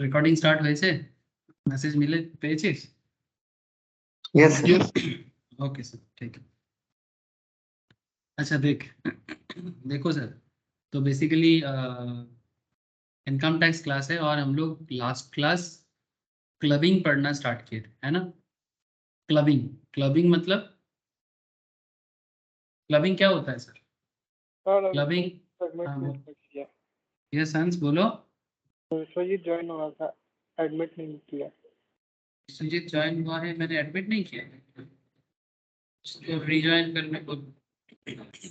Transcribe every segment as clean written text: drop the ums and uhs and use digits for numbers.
Recording start हुई से message मिले pages? Yes sir. Okay sir, ठीक है। अच्छा देखो सर, तो बेसिकली इनकम टैक्स क्लास है और हम लोग लास्ट क्लास क्लबिंग पढ़ना स्टार्ट किए थे, है ना? क्लबिंग क्लबिंग मतलब क्लबिंग क्या होता है सर? क्लबिंग यस हंस बोलो। विश्वजीत ज्वाइन हो रहा था, एडमिट नहीं किया। सुजीत ज्वाइन हुआ है, मैंने एडमिट नहीं किया, तो रीज्वाइन करने को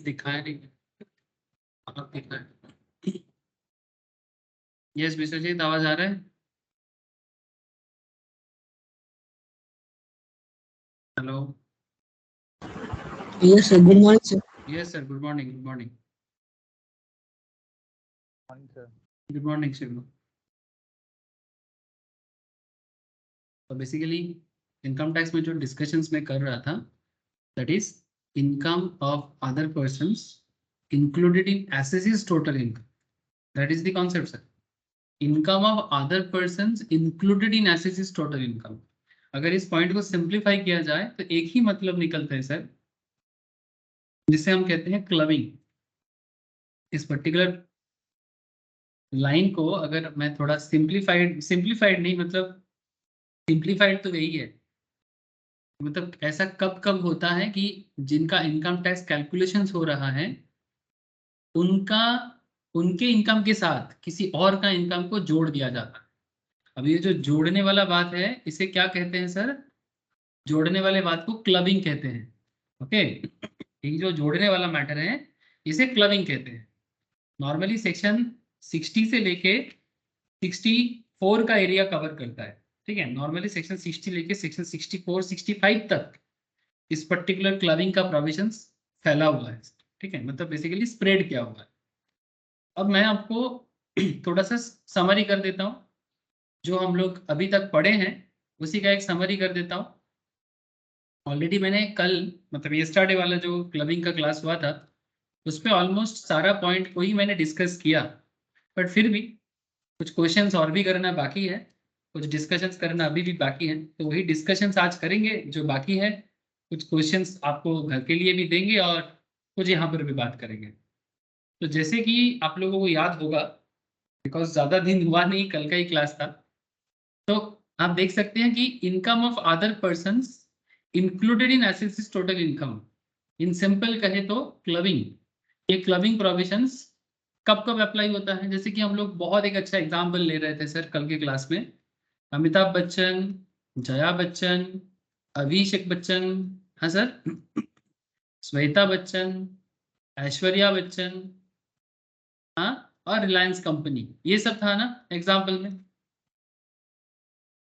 दिखाया नहीं, आप दिखाया। यस विश्वजीत, आवाज आ रहा है? Hello. Yes sir, good morning sir. Yes sir, good morning. Good morning. Sir. Good morning Shivu. तो बेसिकली इनकम टैक्स में जो डिस्कशंस में कर रहा था, that is income of other persons included in assessee's total income. That is the concept sir. Income of other persons included in assessee's total income. अगर इस point को सिंप्लीफाई किया जाए तो एक ही मतलब निकलता है सर, जिसे हम कहते हैं क्लबिंग। इस पर्टिकुलर लाइन को अगर मैं थोड़ा सिंप्लीफाइड नहीं, मतलब सिंप्लीफाइड तो यही है, मतलब ऐसा कब कब होता है कि जिनका इनकम टैक्स कैलकुलेशंस हो रहा है उनका उनके इनकम के साथ किसी और का इनकम को जोड़ दिया जाता है। अब ये जो जोड़ने वाला बात है इसे क्या कहते हैं सर? जोड़ने वाले बात को क्लबिंग कहते हैं। ओके, ये जो जोड़ने वाला मैटर है इसे क्लबिंग कहते हैं। नॉर्मली सेक्शन 60 से लेके 64 का एरिया कवर करता है, ठीक है? नॉर्मली सेक्शन 60 लेके सेक्शन 64 65 तक इस पर्टिकुलर क्लबिंग का प्रोविजंस फैला हुआ है, ठीक है? मतलब बेसिकली स्प्रेड किया हुआ है। अब मैं आपको थोड़ा सा समरी कर देता हूँ, जो हम लोग अभी तक पढ़े हैं उसी का एक समरी कर देता हूँ। ऑलरेडी मैंने कल, मतलब यस्टरडे वाला जो क्लबिंग का क्लास हुआ था उस पर ऑलमोस्ट सारा पॉइंट को ही मैंने डिस्कस किया, बट फिर भी कुछ क्वेश्चंस और भी करना बाकी है, कुछ डिस्कशंस करना अभी भी बाकी है, तो वही डिस्कशंस आज करेंगे जो बाकी है। कुछ क्वेश्चंस आपको घर के लिए भी देंगे और कुछ यहाँ पर भी बात करेंगे। तो जैसे कि आप लोगों को याद होगा, बिकॉज ज़्यादा दिन हुआ नहीं, कल का ही क्लास था, तो आप देख सकते हैं कि income of other persons included in assessee's total income, in simple कहे तो क्लबिंग। ये क्लबिंग प्रोविजंस कब कब अप्लाई होता है? जैसे कि हम लोग बहुत एक अच्छा एग्जांपल ले रहे थे सर कल के क्लास में, अमिताभ बच्चन, जया बच्चन, अभिषेक बच्चन, हाँ सर, श्वेता बच्चन, ऐश्वर्या बच्चन, हाँ, और रिलायंस कंपनी, ये सब था ना एग्जाम्पल में।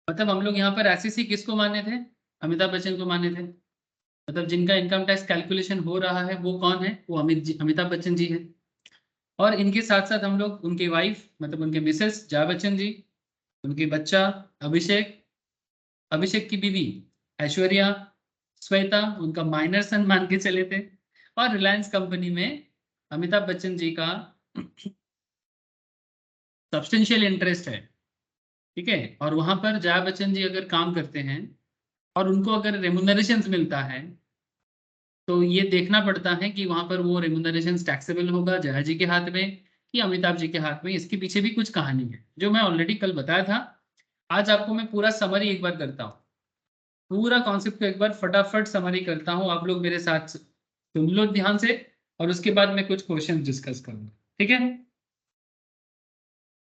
मतलब हम लोग यहाँ पर एसएससी किसको माने थे? अमिताभ बच्चन को माने थे। मतलब जिनका इनकम टैक्स कैलकुलेशन हो रहा है वो कौन है? वो अमिताभ बच्चन जी है। और इनके साथ साथ हम लोग उनके वाइफ, मतलब उनके मिसेस जया बच्चन जी, उनके बच्चा अभिषेक, अभिषेक की बीवी ऐश्वर्या, श्वेता उनका माइनर सन मान के चले थे, और रिलायंस कंपनी में अमिताभ बच्चन जी का सब्सटेंशियल इंटरेस्ट है, ठीक है? और वहां पर जया बच्चन जी अगर काम करते हैं और उनको अगर रेमुनरेशन मिलता है तो ये देखना पड़ता है कि वहां पर वो रेमुनरेशन टैक्सेबल होगा जया जी के हाथ में कि अमिताभ जी के हाथ में। इसके पीछे भी कुछ कहानी है जो मैं ऑलरेडी कल बताया था। आज आपको मैं पूरा समरी एक बार करता हूँ, पूरा कॉन्सेप्ट को एक बार फटाफट समरी करता हूँ, आप लोग मेरे साथ सुन लो ध्यान से, और उसके बाद मैं कुछ क्वेश्चन डिस्कस करूंगा, ठीक है?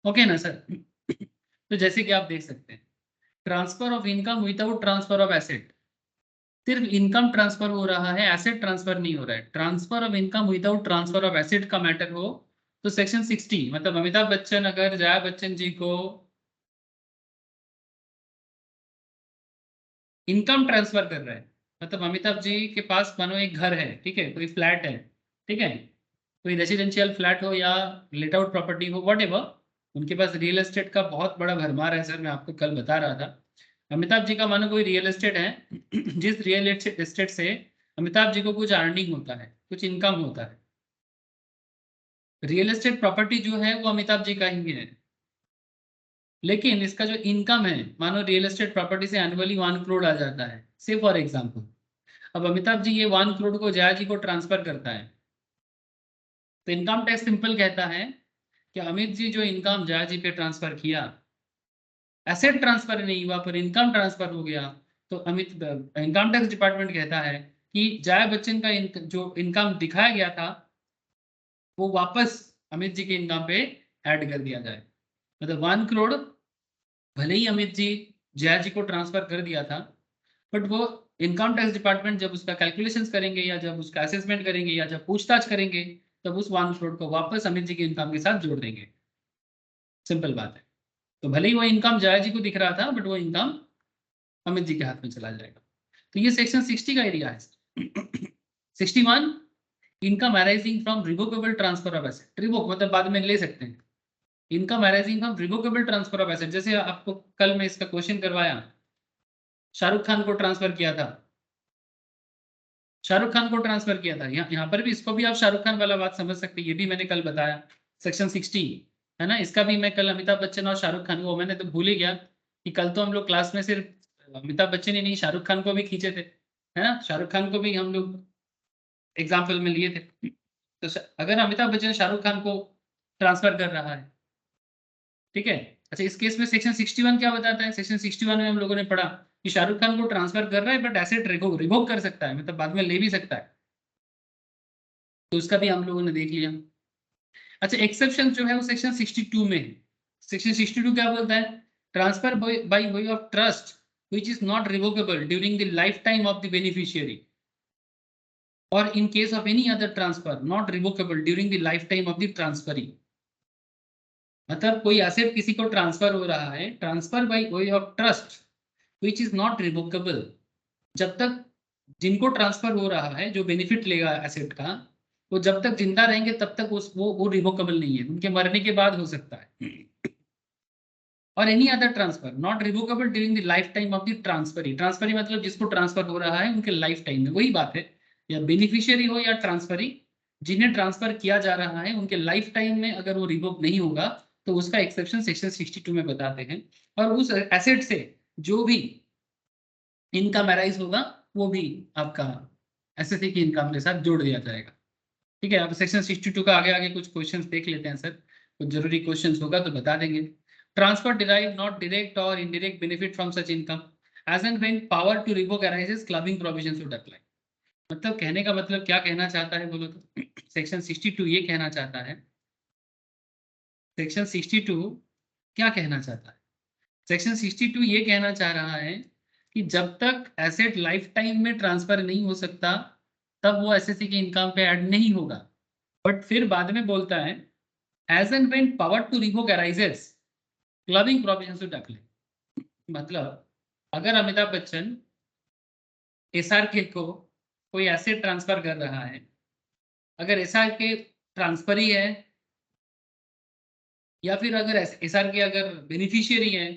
ओके ना सर? तो जैसे कि आप देख सकते हैं, transfer of income without transfer of asset, सिर्फ इनकम ट्रांसफर हो रहा है, एसेट ट्रांसफर नहीं हो रहा है। Transfer of income without transfer of asset का मैटर हो तो सेक्शन 60, मतलब अमिताभ बच्चन अगर जया बच्चन जी को इनकम ट्रांसफर कर रहे हैं, मतलब अमिताभ जी के पास मानो एक घर है, ठीक है, कोई फ्लैट है, ठीक है, कोई रेसिडेंशियल फ्लैट हो या लेट आउट प्रॉपर्टी हो, वट एवर, उनके पास रियल एस्टेट का बहुत बड़ा भरमार है सर, मैं आपको कल बता रहा था। अमिताभ जी का मानो कोई रियल एस्टेट है जिस रियल एस्टेट से अमिताभ जी को कुछ अर्निंग होता है, कुछ इनकम होता है। रियल एस्टेट प्रॉपर्टी जो है वो अमिताभ जी का ही है, लेकिन इसका जो इनकम है, मानो रियल एस्टेट प्रॉपर्टी से एनुअली 1 करोड़ आ जाता है, से फॉर एग्जांपल अब अमिताभ जी ये 1 करोड़ को जया जी को ट्रांसफर करता है, तो इनकम टैक्स सिंपल कहता है कि अमित जी जो इनकम जया जी पे ट्रांसफर किया, एसेट ट्रांसफर नहीं हुआ पर इनकम ट्रांसफर हो गया, तो अमित इनकम टैक्स डिपार्टमेंट कहता है कि जया बच्चन का जो इनकम दिखाया गया था वो वापस अमित जी के इनकम पे ऐड कर दिया जाए। मतलब 1 करोड़ भले ही अमित जी जया जी को ट्रांसफर कर दिया था, बट वो इनकम टैक्स डिपार्टमेंट जब उसका कैलकुलेशंस करेंगे या जब उसका असेसमेंट करेंगे या जब पूछताछ करेंगे, तब उस 1 करोड़ को वापस अमित जी के इनकम के साथ जोड़ देंगे। सिंपल बात है। तो भले ही वो इनकम जया जी को दिख रहा था, बट वो इनकम अमित जी के हाथ में चला जाएगा। तो ये सेक्शन 60 का एरिया है। 61 income arising from revocable transfer of asset. Revoke मतलब बाद में ले सकते हैं। Income arising from revocable transfer of asset, जैसे आपको कल मैं इसका क्वेश्चन करवाया, शाहरुख खान को ट्रांसफर किया था, शाहरुख खान को ट्रांसफर किया था, यहाँ पर भी इसको भी आप शाहरुख खान वाला बात समझ सकते हैं। ये भी मैंने कल बताया सेक्शन 60 है ना, इसका भी मैं कल अमिताभ बच्चन और शाहरुख खान को, मैंने तो भूल ही गया कि कल तो हम लोग क्लास में सिर्फ अमिताभ बच्चन ही नहीं शाहरुख खान को भी खींचे थे, है ना, शाहरुख खान को भी हम लोग एग्जाम्पल में लिए थे। तो अगर अमिताभ बच्चन शाहरुख खान को ट्रांसफर कर रहा है, ठीक है, अच्छा इस केस में सेक्शन 61 क्या बताता है? सेक्शन 61 में हम लोगों ने पढ़ा कि शाहरुख खान को ट्रांसफर कर रहा है बट एसेट रिवोक कर सकता है, मतलब बाद में ले भी सकता है, तो उसका भी हम लोगों ने देख लिया। अच्छा एक्सेप्शन जो है वो सेक्शन 62 में है। सेक्शन 62 क्या बोलता है? Transfer by way of trust which is not revocable during the life time of the beneficiary और in case of any other transfer not revocable during the life time of the transferee. मतलब कोई asset किसी को transfer हो रहा है, transfer by way of trust which is not revocable, जब तक जिनको ट्रांसफर हो रहा है, जो बेनिफिट लेगा एसेट का, वो जब तक जिंदा रहेंगे तब तक वो रिवोकेबल नहीं है, उनके मरने के बाद हो सकता है। और any other transfer not revocable during the life time of the transferee. Transferee मतलब जिसको ट्रांसफर हो रहा है उनके लाइफ टाइम में, वही बात है, या बेनिफिशियरी हो या ट्रांसफरी, जिन्हें ट्रांसफर किया जा रहा है उनके लाइफ टाइम में अगर वो रिवोक नहीं होगा तो उसका एक्सेप्शन सेक्शन 62 में बताते हैं। और उस एसेट से जो भी इनकम अराइज होगा वो भी आपका एसएससी की इनकम के साथ जोड़ दिया जाएगा। ठीक है, अब सेक्शन 62 का आगे आगे कुछ क्वेश्चंस देख लेते हैं सर, कुछ जरूरी क्वेश्चंस होगा तो बता देंगे। ट्रांसफर डिराइव नॉट डायरेक्ट और indirect benefit from such income as and when power to revoke arises clubbing provisions would apply. मतलब कहने का मतलब क्या कहना चाहता है बोलो तो? सेक्शन 62 ये कहना चाहता है, सेक्शन 62 क्या कहना चाहता है? सेक्शन 62 ये कहना चाह रहा है कि जब तक एसेट लाइफ टाइम में ट्रांसफर नहीं हो सकता तब वो एसएससी की इनकम पे ऐड नहीं होगा। बट फिर बाद में बोलता है as and when power to revoke arises clubbing provisions to apply. मतलब अगर अमिताभ बच्चन एसआरके को कोई एसेट ट्रांसफर कर रहा है, अगर एसआरके ट्रांसफर ही है या फिर अगर एसआरके अगर बेनिफिशियरी है,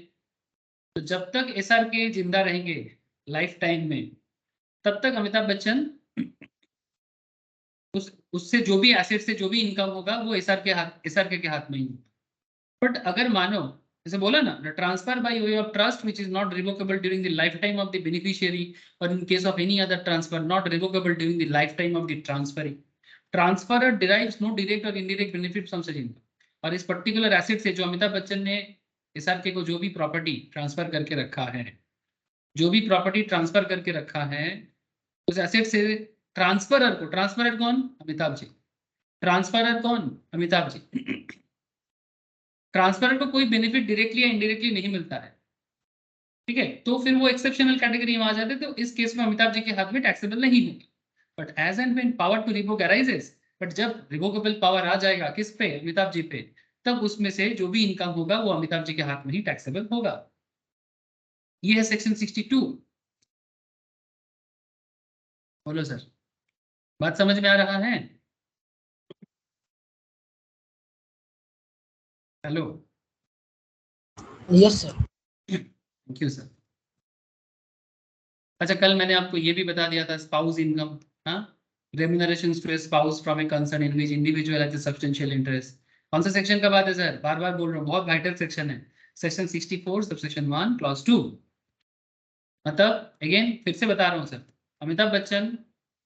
तो जब तक एसआरके जिंदा रहेंगे लाइफ टाइम में तब तक अमिताभ बच्चन उससे जो भी एसेट से जो भी इनकम होगा वो एसआरके के हाथ में ही। बट अगर मानो जैसे बोला ना, transfer by way of trust which is not revocable during the life time of the beneficiary और in case of any other transfer not revocable during the life time of the transferee, transferor derives no direct और indirect benefit from such income. और इस particular asset से जो अमिताभ बच्चन ने SRK को जो भी प्रॉपर्टी ट्रांसफर करके रखा है, जो भी प्रॉपर्टी ट्रांसफर करके रखा है, उस एसेट से ट्रांसफरर कौन? अमिताभ जी। ट्रांसफरर कौन? अमिताभ जी। ट्रांसफरर को कोई बेनिफिट डायरेक्टली या इनडायरेक्टली नहीं मिलता है, ठीक है, तो फिर वो एक्सेप्शनल कैटेगरी में आ जाते, तो इस केस में अमिताभ जी के हाथ में टैक्सेबल नहीं होगा। But as and when power to revoke arises, but जब रिवोकेबल पावर आ जाएगा किस पे? अमिताभ जी पे, तब उसमें से जो भी इनकम होगा वो अमिताभ जी के हाथ में ही टैक्सेबल होगा। ये है सेक्शन 62। बोलो सर, बात समझ में आ रहा है? Hello, yes sir. Thank you sir. अच्छा कल मैंने आपको ये भी बता दिया था स्पाउस इनकम, हाँ, remuneration to spouse from a concern in which individual has a substantial interest. कौन सा सेक्शन का बात है सर? बार बार बोल रहा हूँ, बहुत वाइटल सेक्शन है। Section 64 subsection 1 clause 2। मतलब अगेन फिर से बता रहा हूं सर, अमिताभ बच्चन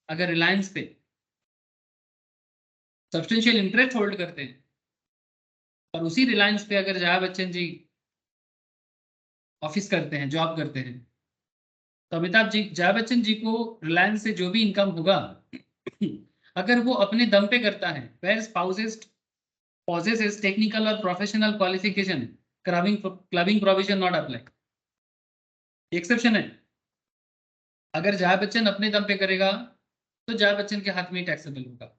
अगर रिलायंस पे सब्सटेंशियल इंटरेस्ट होल्ड करते हैं और उसी रिलायंस पे अगर जया बच्चन जी ऑफिस करते हैं, जॉब करते हैं, तो अमिताभ जी, जया बच्चन जी को रिलायंस से जो भी इनकम होगा अगर वो अपने दम पे करता है, where spouses possesses technical or professional qualification, clubbing provision not apply. Exception है, अगर जया बच्चन अपने दम पे करेगा तो जया बच्चन के हाथ में टैक्सेबल होगा,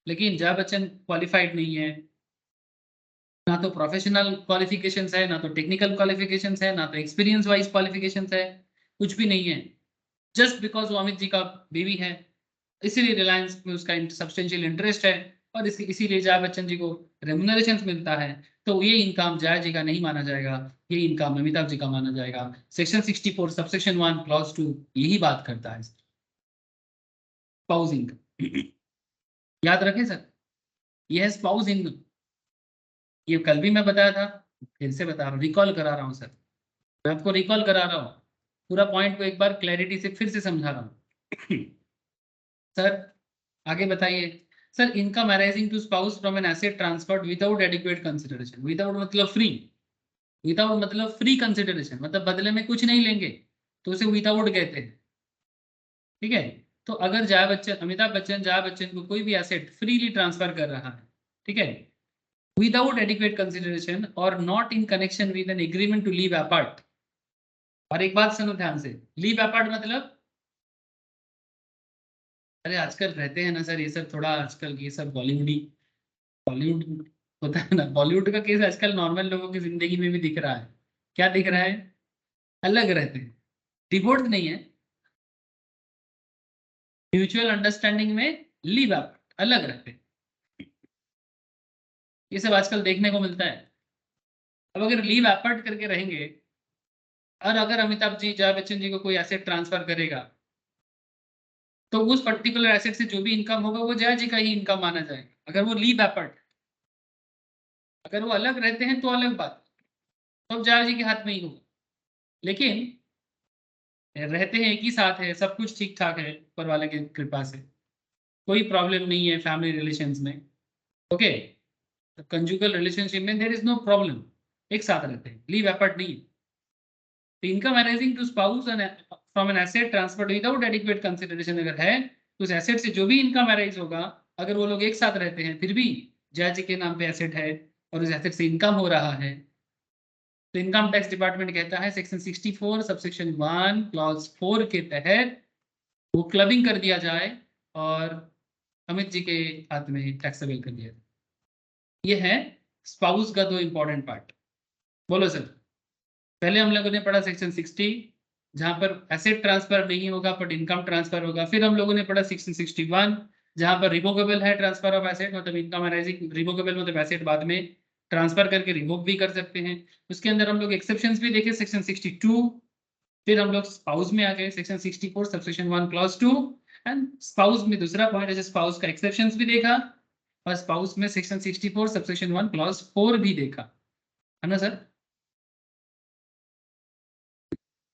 लेकिन जया बच्चन क्वालिफाइड नहीं है, ना तो प्रोफेशनल क्वालिफिकेशंस है, ना तो टेक्निकल क्वालिफिकेशंस है, ना तो एक्सपीरियंस वाइज क्वालिफिकेशंस है, कुछ भी नहीं है। जस्ट बिकॉज वो अमित जी का बीवी है, इसीलिए रिलायंस में उसका सब्सटेंशियल इंटरेस्ट है और इसीलिए जया बच्चन जी को रेम्युनरेशन मिलता है, तो ये इनकम जया जी का नहीं माना जाएगा, ये इनकम अमिताभ जी का माना जाएगा। सेक्शन 64 सबसेक्शन 1 क्लॉज 2 यही बात करता है, स्पाउस इनकम। याद रखें सर, ये है स्पाउस इनकम। ये कल भी मैं बताया था, फिर से बता रहा हूँ, रिकॉल करा रहा हूँ सर, मैं आपको रिकॉल करा रहा हूँ, पूरा पॉइंट को एक बार क्लैरिटी से फिर से समझा रहा हूँ। सर आगे बताइए। Sir income arising to spouse from an asset transferred without adequate consideration. Without मतलब फ्री, विदाउट मतलब फ्री कंसिडरेशन, मतलब बदले में कुछ नहीं लेंगे, तो उसे विदाउट कहते हैं। ठीक है, तो अगर जया बच्चन, अमिताभ बच्चन जया बच्चन को कोई भी एसेट फ्रीली ट्रांसफर कर रहा है, ठीक है, विदाउट एडिक्वेट कंसिडरेशन और not in connection with an agreement to live apart. और एक बात सुनो ध्यान से, लीव अपार्ट मतलब, अरे आजकल रहते हैं ना सर ये सब, थोड़ा आजकल ये सब बॉलीवुडी, बॉलीवुड होता है ना, बॉलीवुड का केस आजकल नॉर्मल लोगों की जिंदगी में भी दिख रहा है। क्या दिख रहा है? अलग रहते हैं, डिवोर्स नहीं है, म्यूचुअल अंडरस्टैंडिंग में लीव अप, अलग रहते हैं। ये सब आजकल देखने को मिलता है। अब अगर लीव अपार्ट करके रहेंगे और अगर अमिताभ जी जया बच्चन जी को कोई एसेट ट्रांसफर करेगा, तो उस पर्टिकुलर एसेट से जो भी इनकम होगा वो जया जी का ही इनकम माना जाएगा। अगर वो लीव अपार्ट, अगर वो अलग रहते हैं तो अलग बात, तो जया जी के हाथ में ही होगा। लेकिन रहते हैं एक ही साथ है, सब कुछ ठीक ठाक है ऊपर वाले की कृपा से, कोई प्रॉब्लम नहीं है फैमिली रिलेशंस में। ओके, कंजुगल रिलेशनशिप में देयर इज नो प्रॉब्लम, एक साथ रहते हैं, लीव अपार्ट नहीं है। तो income arising to spouse from an asset transferred without adequate consideration अगर है, तो उस एसेट से जो भी इनकम अराइज होगा, अगर वो लोग एक साथ रहते हैं फिर भी जया जी के नाम पे एसेट है और उस एसेट से इनकम हो रहा है, तो इनकम टैक्स डिपार्टमेंट कहता है सेक्शन 64 सबसेक्शन 1 क्लॉज 4 के तहत वो क्लबिंग कर दिया जाए और अमित जी के हाथ में टैक्सेबल कर दिया जाए। ये है स्पाउस का दो इंपॉर्टेंट पार्ट। बोलो सर, पहले हम लोगों ने पढ़ा सेक्शन 60 जहां पर एसेट ट्रांसफर नहीं होगा बट इनकम ट्रांसफर होगा। फिर हम लोगों ने पढ़ा सेक्शन 61 जहां पर रिवोकेबल है ट्रांसफर ऑफ एसेट, मतलब इनकम अराइजिंग, रिवोकेबल मतलब एसेट बाद में ट्रांसफर करके रिवोक भी कर सकते हैं। उसके अंदर हम लोग एक्सेप्शंस भी देखे सेक्शन 62। फिर हम लोग स्पाउस में आ गए section 64 subsection 1 clause 2, and spouse में दूसरा पॉइंट है स्पाउस का एक्सेप्शंस भी देखा, और स्पाउस में सेक्शन 64 सबसेक्शन 1 क्लॉज 4 भी देखा, है ना सर?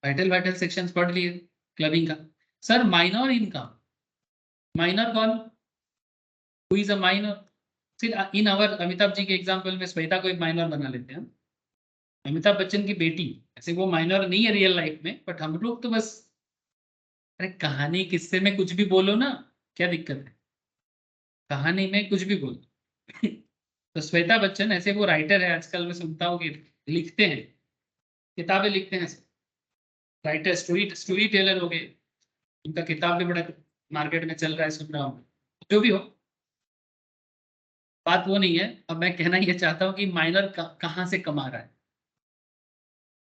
वाइटल वाइटल सेक्शंस पढ़ लिए क्लबिंग का। सर माइनर इनकम, माइनर कौन, हु इज अ माइनर? फिर इन अवर अमिताभ जी के एग्जांपल में श्वेता को एक माइनर बना लेते हैं, अमिताभ बच्चन की बेटी, ऐसे वो माइनर नहीं है रियल लाइफ में, बट हम लोग तो बस, अरे कहानी किस्से में कुछ भी बोलो ना, क्या दिक्कत है, कहानी में कुछ भी बोलो। तो श्वेता बच्चन ऐसे वो राइटर है, आजकल मैं सुनता हूँ कि लिखते हैं, किताबें लिखते हैं, राइटर स्टोरी टेलर हो गए, उनका किताब भी बड़ा मार्केट में चल रहा है, सुन रहा हूँ। जो भी हो, बात वो नहीं है। अब मैं कहना ये चाहता हूँ कि माइनर कहाँ से कमा रहा है,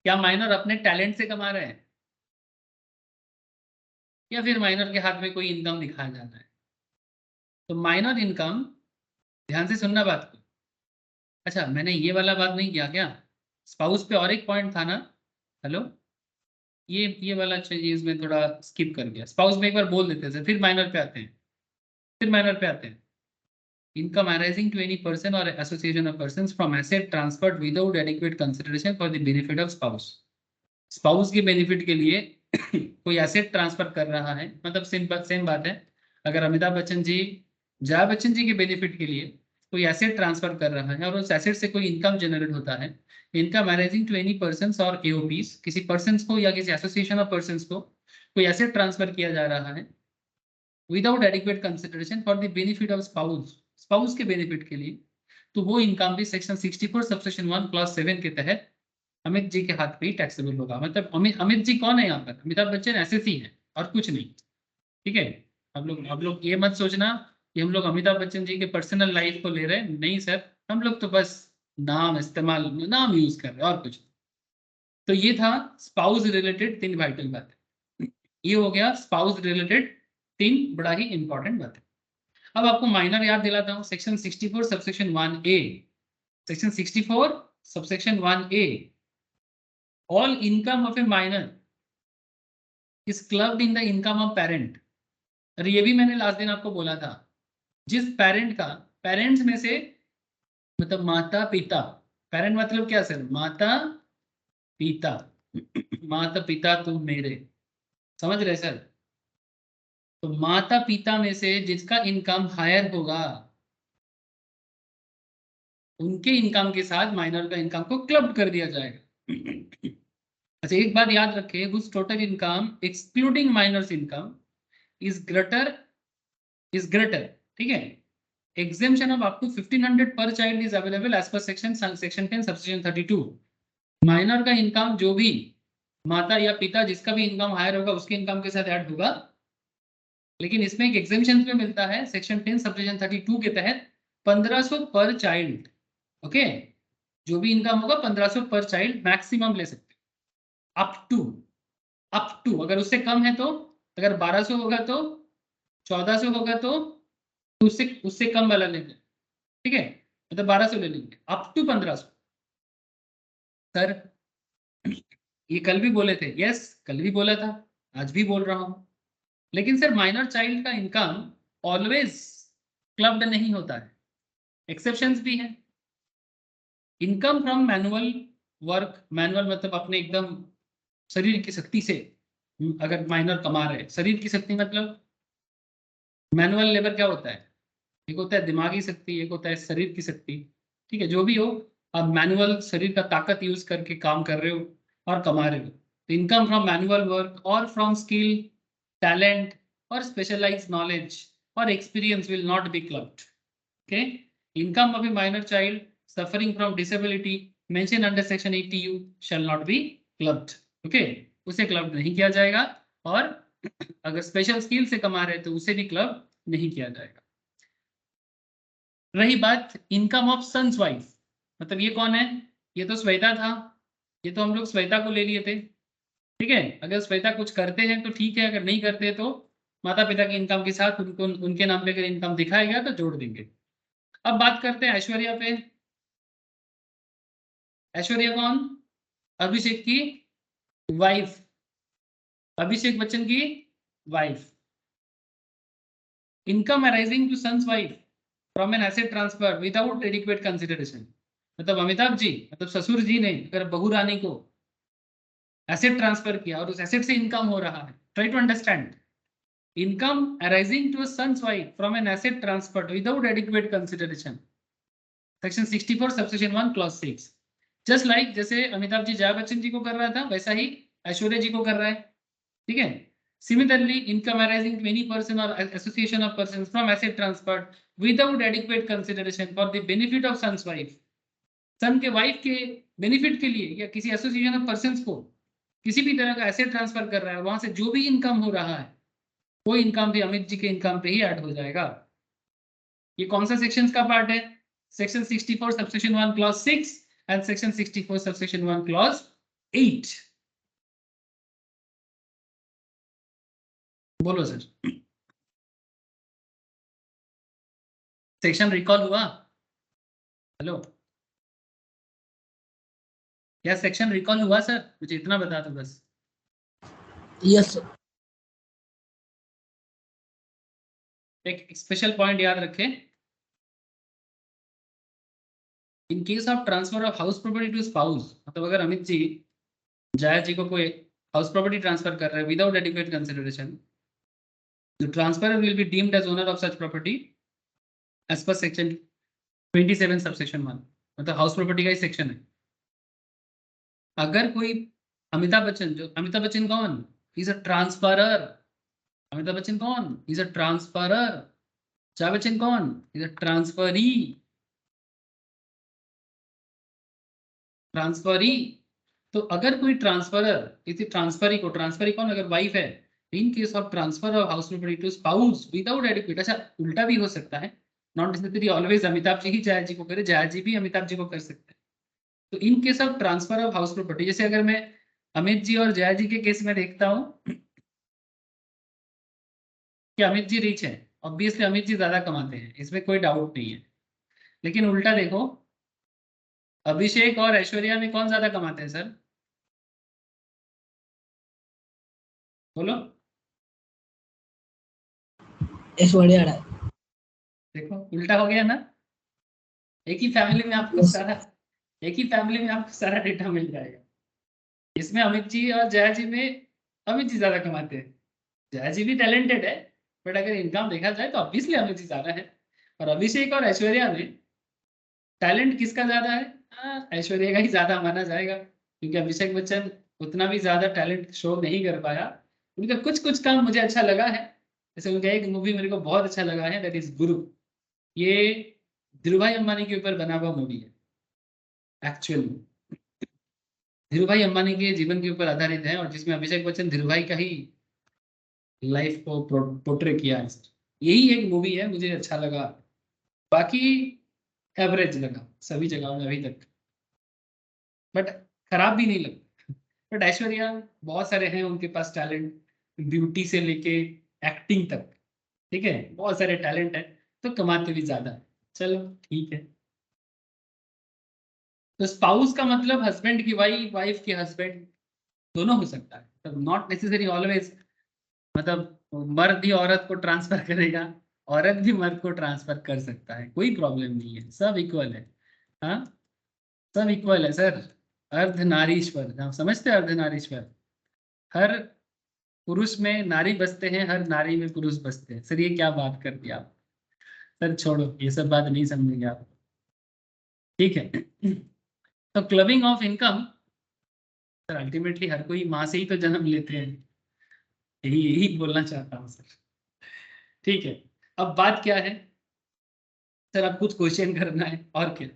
क्या माइनर अपने टैलेंट से कमा रहे हैं, या फिर माइनर के हाथ में कोई इनकम दिखाया जाता है? तो माइनर इनकम, ध्यान से सुनना बात को। अच्छा मैंने ये वाला बात नहीं किया क्या, स्पाउस पे और एक पॉइंट था ना, हेलो, ये वाला चीज में थोड़ा स्किप कर गया, स्पाउस में एक बार बोल देते थे, फिर माइनर पे आते हैं, फिर माइनर पे आते हैं। income arising to any person or association of persons from asset transferred without adequate consideration for the benefit of spouse. Spouse के बेनिफिट के लिए कोई एसेट ट्रांसफर कर रहा है, मतलब सेम बात है। अगर अमिताभ बच्चन जी जया बच्चन जी के बेनिफिट के लिए कोई एसेट ट्रांसफर कर रहा है और उस एसेट से कोई इनकम जनरेट होता है, income arising to any persons और एओपीज, किसी पर्सन्स को या किसी एसोसिएशन ऑफ पर्सन्स को कोई एसेट ट्रांसफर किया जा रहा है without adequate consideration for the benefit of spouse, spouse के बेनिफिट के लिए, तो वो इनकम भी सेक्शन 64 सबसेक्शन 1 क्लॉज 7 के तहत अमित जी के हाथ पे ही टैक्सेबल होगा। मतलब अमित जी कौन है यहाँ पर? अमिताभ बच्चन एसएससी है और कुछ नहीं, ठीक है। अब लोग ये मत सोचना कि हम लोग अमिताभ बच्चन जी के पर्सनल लाइफ को ले रहे हैं, नहीं सर, हम लोग तो बस नाम यूज कर रहे हैं और कुछ। तो ये था स्पाउस रिलेटेड 3 वाइटल बातें, ये हो गया स्पाउस रिलेटेड 3 बड़ा ही इंपॉर्टेंट बातें। अब आपको माइनर याद दिलाता हूं, section 64 subsection 1A, section 64 subsection 1A, all income of a minor is clubbed in the income of parent। और ये भी मैंने लास्ट दिन आपको बोला था, जिस पेरेंट का, पेरेंट्स में से मतलब माता पिता, पेरेंट मतलब क्या सर? माता पिता, माता पिता तुम मेरे, समझ रहे सर? तो माता पिता में से जिसका इनकम हायर होगा उनके इनकम के साथ माइनर का इनकम को क्लब कर दिया जाएगा। अच्छा, एक बात याद रखें, whose total income excluding minors income is greater, ठीक है, exemption of up to 1500 per child is available as per section 10 subsection 32। Minor का इनकम जो भी माता या पिता जिसका भी इनकम हायर होगा उसके इनकम के साथ ऐड होगा, लेकिन इसमें एक एग्जेम्पशन में मिलता है सेक्शन 10 सबसेक्शन 32 के तहत 1500 पर चाइल्ड। ओके, जो भी इनकम होगा 1500 पर चाइल्ड मैक्सिमम ले सकते, अप टू, अगर उससे कम है तो, अगर 1200 होगा तो, 1400 होगा तो उससे कम वाला लेंगे, ठीक है, मतलब 1200 ले लेंगे, अप टू 1500। सर ये कल भी बोले थे, यस कल भी बोला था, आज भी बोल रहा हूं, लेकिन सर माइनर चाइल्ड का इनकम ऑलवेज क्लब्ड नहीं होता है, एक्सेप्शंस भी हैं। Income from manual work, manual मतलब अपने एकदम शरीर की शक्ति से अगर माइनर कमा रहे, शरीर की शक्ति मतलब मैनुअल लेबर क्या होता है? एक होता है दिमागी शक्ति, एक होता है शरीर की शक्ति, ठीक है, जो भी हो, आप मैनुअल शरीर का ताकत यूज करके काम कर रहे हो और कमा रहे हो, तो इनकम फ्रॉम मैनुअल वर्क और फ्रॉम स्किल, टैलेंट और स्पेशलाइज नॉलेज और experience will not be clubbed. Okay, income of A minor child suffering from disability mention under section 80U shall not be clubbed. Okay, उसे club नहीं किया जाएगा, और अगर special skill से कमा रहे तो उसे भी क्लब नहीं किया जाएगा। रही बात इनकम ऑफ सन्स वाइफ, मतलब ये कौन है? ये तो श्वेता था, ये तो हम लोग श्वेता को ले लिए थे, ठीक है, अगर श्वेता कुछ करते हैं तो ठीक है, अगर नहीं करते तो माता पिता की इनकम के साथ उनको उनके नाम पे अगर इनकम दिखाएगा तो जोड़ देंगे। अब बात करते हैं ऐश्वर्या पे। ऐश्वर्या कौन? अभिषेक की वाइफ, अभिषेक बच्चन की wife. Income arising to son's wife from an asset transfer without adequate consideration, मतलब अमिताभ जी, मतलब ससुर जी ने अगर बहू रानी को एसेट ट्रांसफर किया और उस एसेट से इनकम हो रहा है, try to understand, income arising to a son's wife from an asset transfer without adequate consideration, section 64 subsection 1 clause 6। Just like जैसे अमिताभ जी जया बच्चन जी को कर रहा था, वैसा ही ऐश्वर्या जी को कर रहा है, ठीक है। Similarly, income arising to any person or association of persons from asset transferred without adequate consideration for the benefit of son's wife, सन के वाइफ के बेनिफिट के लिए या किसी एसोसिएशन ऑफ पर्सन्स को किसी भी तरह का एसेट ट्रांसफर कर रहा है, वहां से जो भी इनकम हो रहा है वो इनकम भी अमित जी के इनकम पे ही ऐड हो जाएगा। ये कौन सा सेक्शन का पार्ट है? Section 64 subsection 1 clause 6 and section 64 subsection 1 clause 8। बोलो सर, सेक्शन रिकॉल हुआ? हेलो, क्या सेक्शन रिकॉल हुआ सर? मुझे इतना बता दो बस। Yes sir. एक स्पेशल पॉइंट याद रखें, in case of transfer of house property to spouse, मतलब अगर अमित जी जया जी को कोई हाउस प्रॉपर्टी ट्रांसफर कर रहे हैं without adequate consideration, the transfer will be deemed as owner of such property as per section 27 subsection 1, मतलब हाउस प्रॉपर्टी का ही section है। अगर कोई अमिताभ बच्चन, जो अमिताभ बच्चन कौन, is a transferor. Amitabh Bachchan कौन, is a transferor. Jaya Bachchan कौन, इज अ ट्रांसफरी। ट्रांसफरी। तो अगर कोई ट्रांसफरर किसी ट्रांसफरी को, ट्रांसफरी कौन, अगर वाइफ है, in case of transfer of house property to spouse without adequate, अच्छा उल्टा भी हो सकता है, not necessary always Amitabh ji ही जया जी को करे, जया जी भी अमिताभ जी को कर सकते हैं। तो इन case of transfer of house property, जैसे अगर मैं अमित जी और जया जी के केस में देखता हूँ कि अमित जी रिच है, ऑब्वियसली अमित जी ज्यादा कमाते हैं, इसमें कोई डाउट नहीं है। लेकिन उल्टा देखो, अभिषेक और ऐश्वर्या में कौन ज्यादा कमाते हैं सर, बोलो। ऐश्वर्या राय। देखो उल्टा हो गया ना, एक ही फैमिली में आपको Yes. सारा, एक ही फैमिली में आपको सारा डेटा मिल जाएगा। इसमें अमित जी और जया जी में अमित जी ज्यादा कमाते हैं, जया जी भी टैलेंटेड है, बट अगर इनकम देखा जाए तो ऑब्वियसली अमित जी ज्यादा है। और अभिषेक और ऐश्वर्या में टैलेंट किसका ज्यादा है, ऐश्वर्या का ही ज्यादा माना जाएगा, क्योंकि अभिषेक बच्चन उतना भी ज्यादा टैलेंट शो नहीं कर पाया। उनका कुछ कुछ काम मुझे अच्छा लगा है, जैसे उनका एक मूवी मेरे को बहुत अच्छा लगा है, दैट इज गुरु। ये धीरूभाई अंबानी के ऊपर बना हुआ मूवी है, एक्चुअली धीरूभाई अंबानी के जीवन के ऊपर आधारित है, और जिसमें अभिषेक बच्चन धीरूभाई का ही लाइफ को पोर्ट्रे किया है। यही एक मूवी है, मुझे अच्छा लगा, बाकी एवरेज लगा सभी जगहों में अभी तक, बट खराब भी नहीं लगा। बट ऐश्वर्या बहुत सारे हैं उनके पास टैलेंट, ब्यूटी से लेके एक्टिंग तक, ठीक है, बहुत सारे टैलेंट है, तो कमाते भी ज्यादा है। चलो ठीक है। तो स्पाउस का मतलब हस्बैंड की वाइफ, वाइफ की हस्बैंड, दोनों हो सकता है, तो नॉट नेसेसरी ऑलवेज, मतलब मर्द ही औरत को ट्रांसफर करेगा, औरत भी मर्द को ट्रांसफर कर सकता है, कोई प्रॉब्लम नहीं है, सब इक्वल है। हाँ, सब इक्वल है सर। अर्धनारीश्वर, आप समझते हैं अर्धनारीश्वर, हर पुरुष में नारी बसते हैं, हर नारी में पुरुष बसते हैं। सर ये क्या बात कर दी आप, सर छोड़ो, ये सब बात नहीं समझेंगे आप, ठीक है। तो clubbing of income, sir ultimately हर कोई माँ से ही तो जन्म लेते हैं, यही यही बोलना चाहता हूँ सर, ठीक है। अब बात क्या है सर, अब कुछ क्वेश्चन करना है और क्या,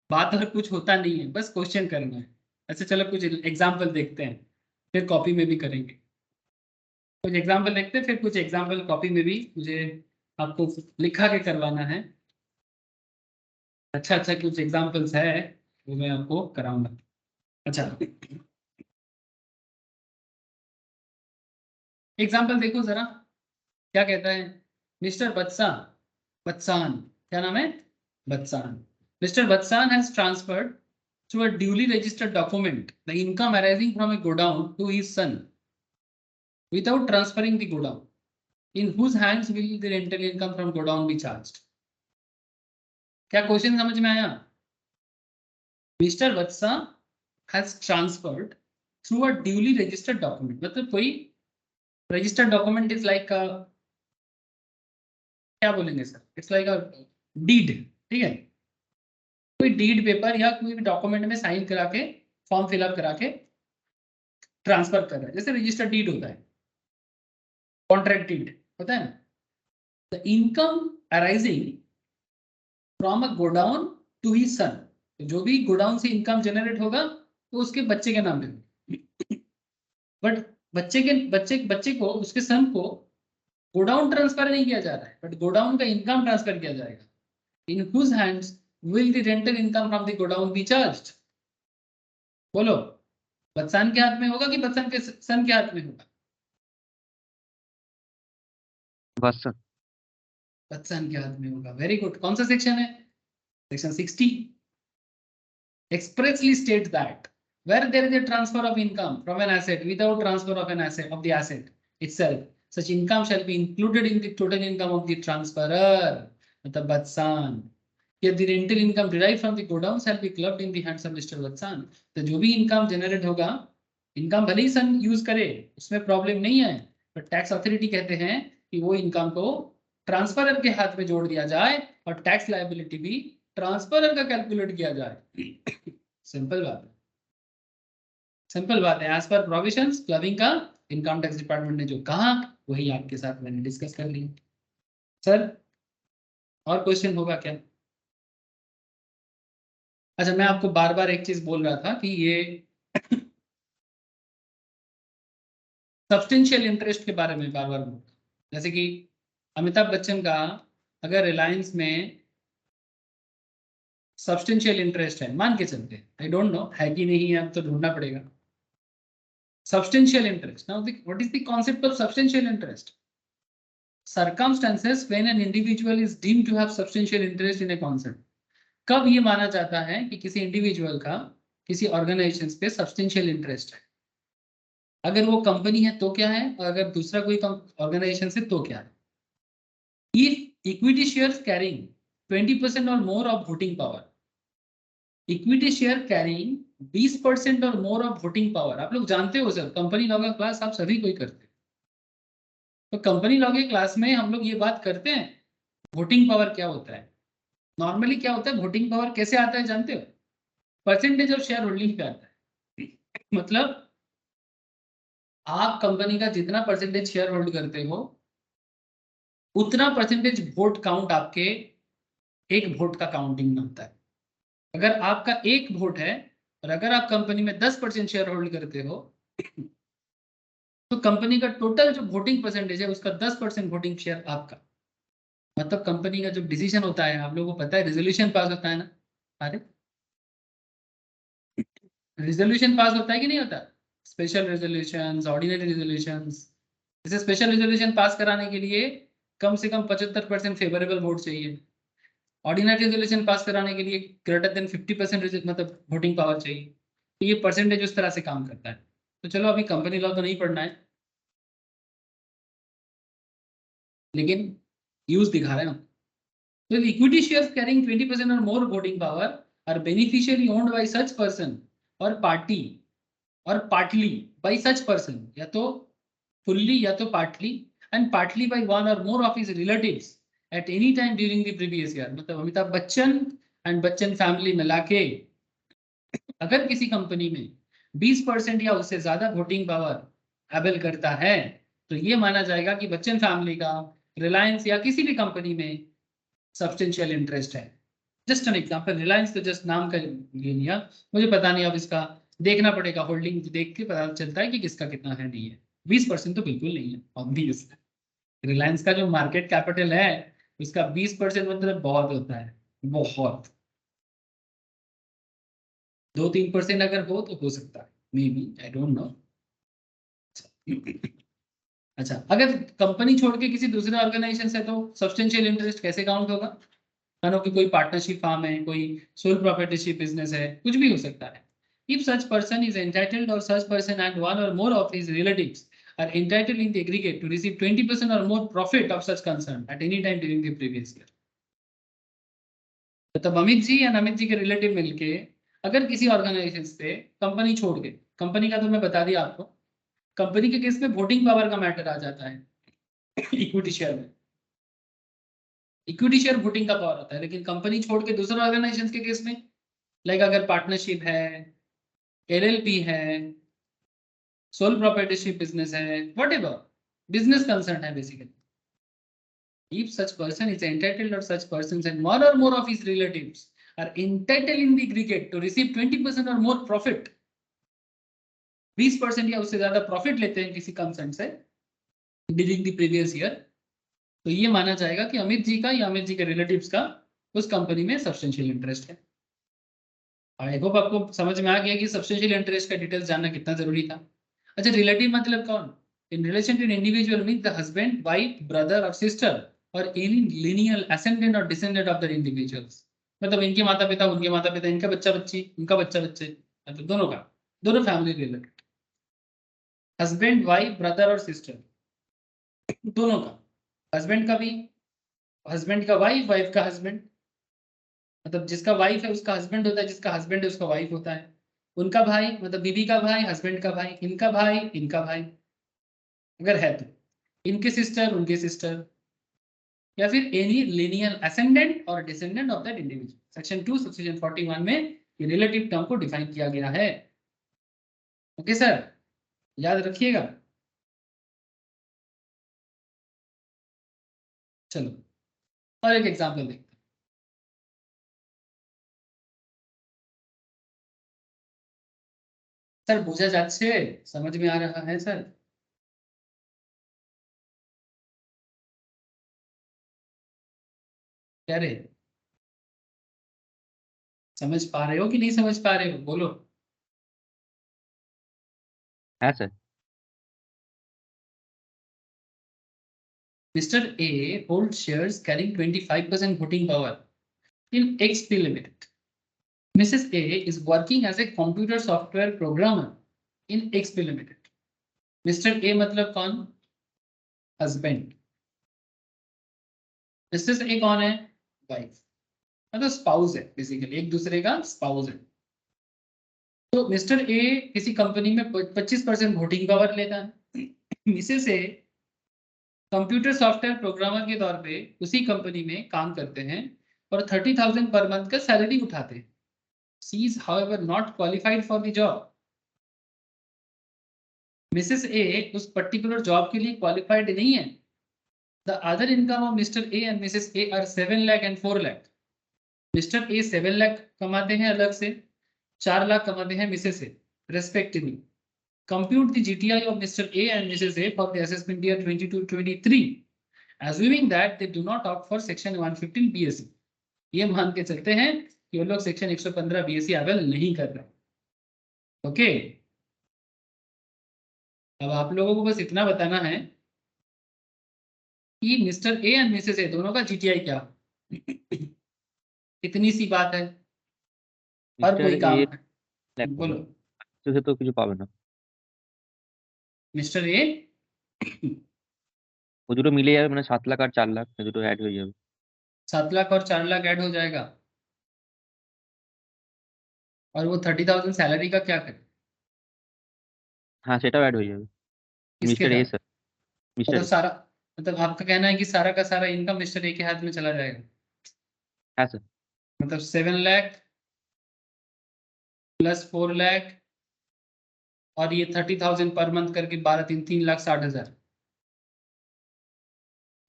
बात और कुछ होता नहीं है, बस क्वेश्चन करना है। अच्छा चलो कुछ एग्जाम्पल देखते हैं, फिर कॉपी में भी करेंगे, कुछ एग्जाम्पल देखते हैं, फिर कुछ एग्जाम्पल कॉपी में भी मुझे आपको लिखा के करवाना है। अच्छा अच्छा कुछ एग्जाम्पल्स है वो मैं आपको कराऊंगा। अच्छा एग्जाम्पल देखो जरा, क्या कहता है, मिस्टर बत्सान, बत्सान, क्या नाम है, Batsan, mister Batsan has transferred through a duly registered document the income arising from a godown to his son without transferring the godown. In whose hands will the rental income from godown be charged? क्या question समझ में आया? Mister Vatsa has transferred through a duly registered document, मतलब कोई registered document is like क्या बोलेंगे सर, it's like a deed, ठीक है, कोई डीड पेपर या कोई डॉक्यूमेंट में साइन करा के, फॉर्म फिलअप करा के ट्रांसफर कर रहा है, जैसे रजिस्टर्ड डीड होता है, कॉन्ट्रैक्ट डीड होता है ना। The income arising from a godown to his son, जो भी गोडाउन से इनकम जनरेट होगा तो उसके बच्चे के नाम पे, बट बच्चे को, उसके सन को गोडाउन ट्रांसफर नहीं किया जा रहा है, बट गोडाउन का इनकम ट्रांसफर किया जाएगा। इन whose hands will the rental income from the godown be charged? बोलो, बच्चान के हाथ में होगा कि बच्चन के सन के हाथ में होगा? बस बच्चन के हाथ में होगा, वेरी गुड। कौन सा सेक्शन है, section 60 expressly states that where there is a transfer of income from an asset without transfer of an asset of the asset itself, such income shall be included in the total income of the transferor, मतलब बच्चान। कि the rental income derived from the godown shall be clubbed in the hands of Mr. Vatsan। तो जो भी income generate होगा, income भले ही सन use करे, उसमें problem नहीं है, पर टैक्स अथॉरिटी कहते हैं कि वो इनकम को ट्रांसफरर के हाथ में जोड़ दिया जाए और टैक्स लायबिलिटी भी ट्रांसफरर का कैलकुलेट किया जाए। सिंपल बात है, सिंपल बात है। एज पर प्रोविजंस क्लबिंग का इनकम टैक्स डिपार्टमेंट ने जो कहा वही आपके साथ मैंने डिस्कस कर लिया। सर और क्वेश्चन होगा क्या? अच्छा, मैं आपको बार बार एक चीज बोल रहा था कि ये सब्सटेंशियल इंटरेस्ट के बारे में बार बार बोल, जैसे कि अमिताभ बच्चन का अगर रिलायंस में सब्सटेंशियल इंटरेस्ट है, मान के चलते हैं, आई डोंट नो है कि नहीं है, अब तो ढूंढना पड़ेगा। Substantial interest. Now, what is the concept of substantial interest? Circumstances when an individual is deemed to have substantial interest in a concern. कब ये माना जाता है कि किसी इंडिविजुअल का किसी ऑर्गेनाइजेशन पे सब्सटेंशियल इंटरेस्ट है? अगर वो कंपनी है तो क्या है, और अगर दूसरा कोई ऑर्गेनाइजेशन से तो क्या है? If equity shares carrying 20% or more of voting power, equity share carrying 20% और मोर ऑफ वोटिंग पावर, आप लोग जानते हो सर, कंपनी लॉ का क्लास आप सभी कोई करते हैं, तो कंपनी लॉ के क्लास में हम लोग ये बात करते हैं वोटिंग पावर क्या होता है। नॉर्मली क्या होता है, वोटिंग पावर कैसे आता है जानते हो? परसेंटेज ऑफ शेयर होल्डिंग पे आता है। मतलब आप कंपनी का जितना परसेंटेज शेयर होल्ड करते हो उतना परसेंटेज वोट काउंट आपके एक वोट का काउंटिंग में होता है। अगर आपका एक वोट है और अगर आप कंपनी में 10% शेयर होल्ड करते हो तो कंपनी का टोटल जो वोटिंग परसेंटेज है उसका 10% वोटिंग शेयर आपका। मतलब कंपनी का जो डिसीजन होता है, आप लोगों को पता है रेजोल्यूशन पास होता है ना, अरे रेजोल्यूशन पास होता है कि नहीं होता? Special resolutions, ordinary resolutions. जैसे स्पेशल रेजोल्यूशन पास कराने के लिए कम से कम 75% फेवरेबल वोट चाहिए, ऑर्डिनरी रेजोल्यूशन पास कराने के लिए ग्रेटर देन 50% मतलब वोटिंग पावर चाहिए। तो ये परसेंटेज उस तरह से काम करता है। तो चलो अभी कंपनी लॉ तो नहीं पढ़ना है, लेकिन यूज दिखा रहे हैं हम। तो इक्विटी शेयर्स कैरिंग 20% और more voting power are beneficially owned by such person और पार्टी और पार्टली बाय सच पर्सन, या तो फुल्ली या तो partly, and partly by one और more of his relatives at any time during the previous year. मतलब अमिताभ बच्चन एंड बच्चन फैमिली मिला के अगर किसी कंपनी में 20% या उससे ज्यादा वोटिंग पावर एबल करता है तो ये माना जाएगा कि बच्चन फैमिली का रिलायंस या किसी भी कंपनी में सब्सटेंशियल इंटरेस्ट है। जस्ट एन एग्जांपल, रिलायंस तो जस्ट नाम का ले लिया, मुझे पता नहीं, अब इसका देखना पड़ेगा, होल्डिंग देख के पता चलता है कि किसका कितना है, नहीं है 20% तो बिल्कुल नहीं है ऑब्वियस। रिलायंस का जो मार्केट कैपिटल है उसका 20% मतलब बहुत होता है, बहुत। 2-3% अगर हो तो हो सकता है, may be, I don't know. अच्छा, अगर कंपनी छोड़ के किसी दूसरे ऑर्गेनाइजेशन से तो सब्सटेंशियल इंटरेस्ट कैसे काउंट होगा? मानो कि कोई पार्टनरशिप फार्म है, कोई सोल प्रोप्राइटरशिप बिजनेस है, कुछ भी हो सकता है। If such person is entitled or such person and one और more of his relatives are entitled in the aggregate to receive 20% और more profit of such concern at any time during the previous year. मतलब अमित जी या अमित जी के relative मिलके अगर किसी organisation से company छोड़ के, कंपनी का तो मैं बता दिया आपको, कंपनी के केस में वोटिंग पावर का मैटर आ जाता है इक्विटी शेयर में, इक्विटी शेयर वोटिंग का पावर होता है। लेकिन कंपनी छोड़ के दूसरे ऑर्गेनाइजेशन के केस में, लाइक अगर पार्टनरशिप है, एलएलपी है, सोल प्रोप्राइटरशिप बिजनेस है, व्हाटएवर बिजनेस कंसर्न है basically, if such person is entitled or such persons and one or more of his relatives are entitled in the aggregate to receive 20% or more profit, 20% या उससे ज्यादा profit लेते हैं किसी concern से during the previous year, तो ये माना जाएगा कि अमित जी का या अमित जी के रिलेटिव्स का उस कंपनी में सब्सटेंशियल इंटरेस्ट है। आई होप आपको समझ में आ गया कि सब्सटेंशियल इंटरेस्ट का डिटेल्स जानना कितना जरूरी था। अच्छा, रिलेटिव मतलब कौन? In relation to an individual means the husband, wife, brother or sister or any lineal ascendant or descendant of the individuals. मतलब इनके माता पिता, उनके माता पिता, इनका बच्चा बच्ची, उनका बच्चा बच्चे, मतलब दोनों का, दोनों family related, husband, wife, brother or sister, दोनों का, हस्बैंड का भी, हस्बैंड का वाइफ, वाइफ का हस्बैंड, मतलब जिसका वाइफ है उसका हस्बैंड होता है, जिसका हस्बैंड है उसका वाइफ होता है। उनका भाई मतलब बीबी का भाई, हस्बैंड का भाई, इनका भाई, इनका भाई, अगर है तो इनके सिस्टर, उनके सिस्टर, या फिर any linear ascendant or descendant of that individual. Section 2 subsection 41 में ये रिलेटिव टर्म को डिफाइन किया गया है। ओके सर, याद रखिएगा। चलो और एक एग्जांपल देखते हैं। सर बुझा যাচ্ছে, समझ में आ रहा है सर? क्या रे, समझ पा रहे हो कि नहीं समझ पा रहे हो, बोलो। है sir. Mr. A holds shares carrying 25% voting power in XP Limited. Mrs. A is working as a computer software programmer in XP Limited. Mr. A मतलब कौन? हस्बैंड। मिसेस ए कौन है? वाइफ, मतलब स्पाउस है, बेसिकली एक दूसरे का spouse है। तो मिस्टर ए किसी कंपनी में 25% वोटिंग पावर लेता है। Mrs a computer software programmer के तौर पे उसी कंपनी में काम करते हैं और 30,000 पर मंथ का सैलरी उठाते हैं। She is however not qualified for the job. Mrs A उस पर्टिकुलर जॉब के लिए क्वालिफाइड नहीं है। The other income of mister A and Mrs A are 7 lakh and 4 lakh. Mr A 7 lakh कमाते हैं अलग से, 4 लाख कमाते हैं Mrs A respectively. Compute the GTI of Mr. A and Mrs. A for the assessment year 22-23, assuming that they do not opt for section 115 BSc. ये मान के चलते हैं कि वो लोग सेक्शन 115 BSc अवेल नहीं कर रहे। ओके, अब आप लोगों को बस इतना बताना है कि मिस्टर ए एंड मिसेस ए दोनों का जीटीआई क्या, इतनी सी बात है। और कोई काम है? बोलो। तो কিছু পাবে না। मिस्टर ए वो দুটো মিলে যাবে, মানে 7 লাখ আর 4 লাখ এই দুটো অ্যাড হয়ে যাবে। 7 लाख और 4 लाख ऐड हो जाएगा। और वो 30,000 सैलरी का क्या करे? हाँ, সেটাও অ্যাড হয়ে যাবে। किसके मिस्टर ए साथ? सर, मिस्टर मतलब ए। सारा, मतलब आपका कहना है कि सारा का सारा इनकम मिस्टर ए के हाथ में चला जाएगा? हाँ सर। मतलब 7 लाख प्लस 4 लाख और ये 30,000 पर मंथ करके 3,60,000,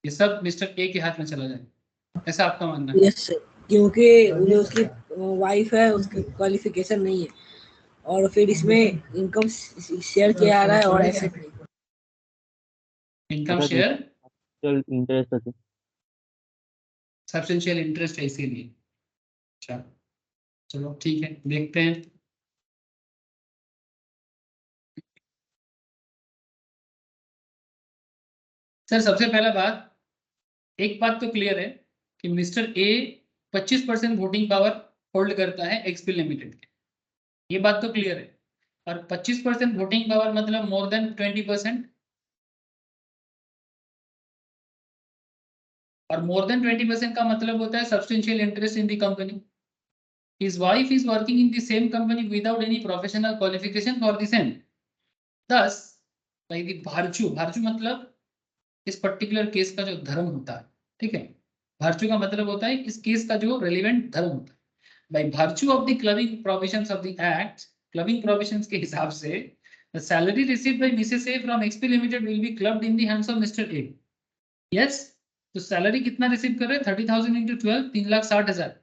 ये सब मिस्टर ए के हाथ में चला जाएगा, ऐसा आपका मानना है? यस सर, क्योंकि जो उसकी वाइफ है उसकी क्वालिफिकेशन नहीं है और फिर इसमें इनकम शेयर किया जा रहा है और एसेट नहीं। इनकम शेयर इंटरेस्ट আছে। सब्सटेंशियल इंटरेस्ट है इसीलिए। अच्छा चलो ठीक है, देखते हैं। सर सबसे पहला बात, एक बात तो क्लियर है कि mister A 25% voting power hold करता है एक्सपी लिमिटेड के, ये बात तो क्लियर है। और 25% वोटिंग पावर मतलब मोर देन 20%, और मोर देन 20% का मतलब होता है substantial interest in the company. His wife is working in the same company without any professional qualification for the same. Thus, by the virtue, virtue मतलब इस particular case का जो धर्म होता है, ठीक है, virtue का मतलब होता है इस केस का जो रेलिवेंट धर्म होता है। By virtue of the clubbing provisions of the act, clubbing provisions के हिसाब से the salary received by Mrs. A from XP Limited will be clubbed in the hands of Mr. A. Yes, तो salary कितना receive कर रहे हैं? 30,000 into 12, 3,60,000।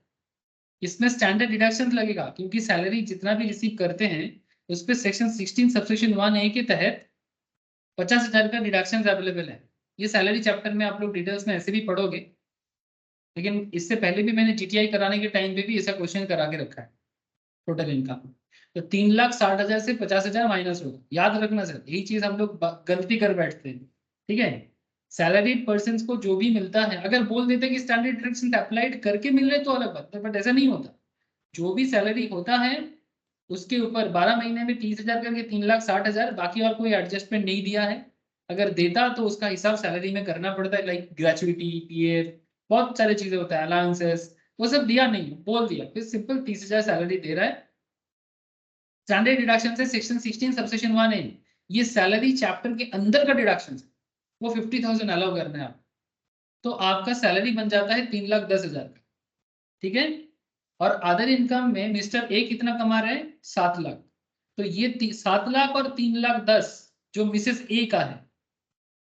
इसमें standard deduction लगेगा क्योंकि सैलरी जितना भी रिसीव करते हैं उस पर सेक्शन 16 सबसेक्शन 1A के तहत 50,000 का डिडक्शन अवेलेबल है। ये सैलरी चैप्टर में आप लोग डिटेल्स में ऐसे भी पढ़ोगे, लेकिन इससे पहले भी मैंने जीटीआई कराने के टाइम पे भी ऐसा क्वेश्चन करा के रखा है। टोटल इनकम तो 3,60,000 से 50,000 माइनस होगा। याद रखना सर, यही चीज हम लोग गलती कर बैठते हैं, ठीक है। सैलरीड पर्सन को जो भी मिलता है, अगर बोल देते कि स्टैंडर्ड डिडक्शन अप्लाइड करके मिल रहे तो अलग बात है, बट ऐसा नहीं होता। जो भी सैलरी होता है उसके ऊपर 12 महीने में 30,000 करके 3,60,000, बाकी और कोई एडजस्टमेंट नहीं दिया है। अगर देता तो उसका हिसाब सैलरी में करना पड़ता है, लाइक ग्रेचुइटी, पीएफ, बहुत सारी चीजें होता है, अलाउंसेस, वो सब दिया नहीं, बोल दिया फिर सिंपल 30,000 सैलरी दे रहा है। स्टैंडर्ड डिडक्शन से सेक्शन 16 सबसेक्शन 1 है, ये सैलरी चैप्टर के अंदर का डिडक्शन है, वो 50,000 अलाउ करना है आप, तो आपका सैलरी बन जाता है 3,10,000 का, ठीक है। और अदर इनकम में मिस्टर ए कितना कमा रहे हैं 7 लाख, तो ये 7 लाख और 3,10,000 जो मिसेस ए का है,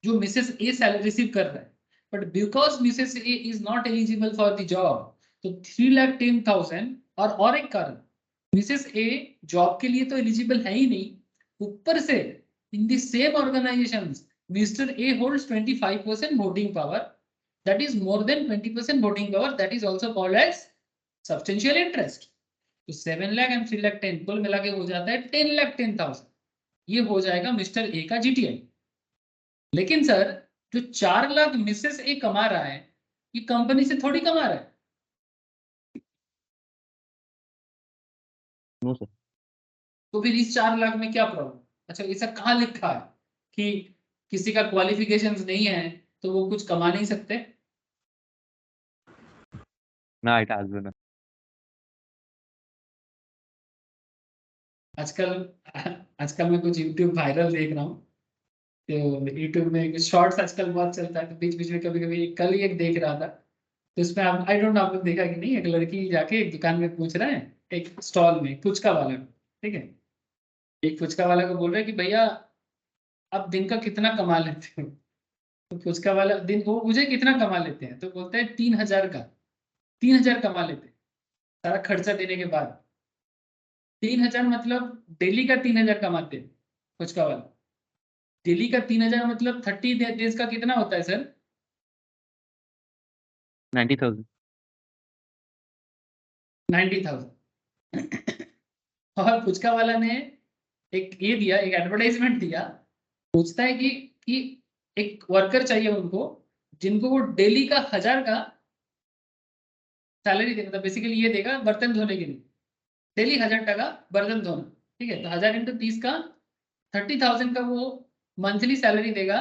जो मिसेस ए सैलरी रिसीव कर रहा है, but because Mrs A is not eligible for the job, तो 3,10,000 और एक कारण, मिसेस ए जॉब के लिए तो एलिजिबल है ही नहीं, ऊपर से in the same organisation mister A holds 25% voting power, that is more than 20% voting power, that is also called as substantial interest. तो 7 लाख एंड 3 लाख 10 कुल मिला के हो जाता है 10,10,000, ये हो जाएगा मिस्टर ए का जीटीआई। लेकिन सर जो 4 लाख मिसेस ए कमा रहा है, ये कंपनी से थोड़ी कमा रहा है। No sir. तो फिर इस 4 लाख में क्या प्रॉब्लम? अच्छा ऐसा कहाँ लिखा है कि किसी का क्वालिफिकेशंस नहीं है तो वो कुछ कमा नहीं सकते? ना এটা আসবে না। आजकल मैं कुछ YouTube वायरल देख रहा हूँ, तो YouTube में शॉर्ट्स आजकल बहुत चलता है, तो बीच बीच में कभी कभी, कल ही एक देख रहा था, तो इसमें आप आई डोंट नो आप लोग देखा कि नहीं, एक लड़की जाके एक दुकान में पूछ रहा है, एक स्टॉल में फुचका वाला को, ठीक है, एक फुचका वाला को बोल रहा है कि भैया आप दिन का कितना कमा लेते हो? तो फुचका वाला दिन वो मुझे कितना कमा लेते हैं, तो बोलता है 3,000 का, 3,000 कमा लेते हैं सारा खर्चा देने के बाद। 3,000 मतलब डेली का 3,000 कमाते हैं फुचका वाला, डेली का 3,000 मतलब 30 डेज का कितना होता है सर? 90,000। 90,000। और फुचका वाला ने एक ये दिया, एक एडवर्टाइजमेंट दिया, पूछता है कि एक वर्कर चाहिए उनको जिनको वो डेली का 1,000 का सैलरी देगा, बेसिकली ये देगा बर्तन धोने के लिए, डेली 1,000 टका बर्तन धोना, ठीक है, तो 1,000 × 30 का 30,000 का वो मंथली सैलरी देगा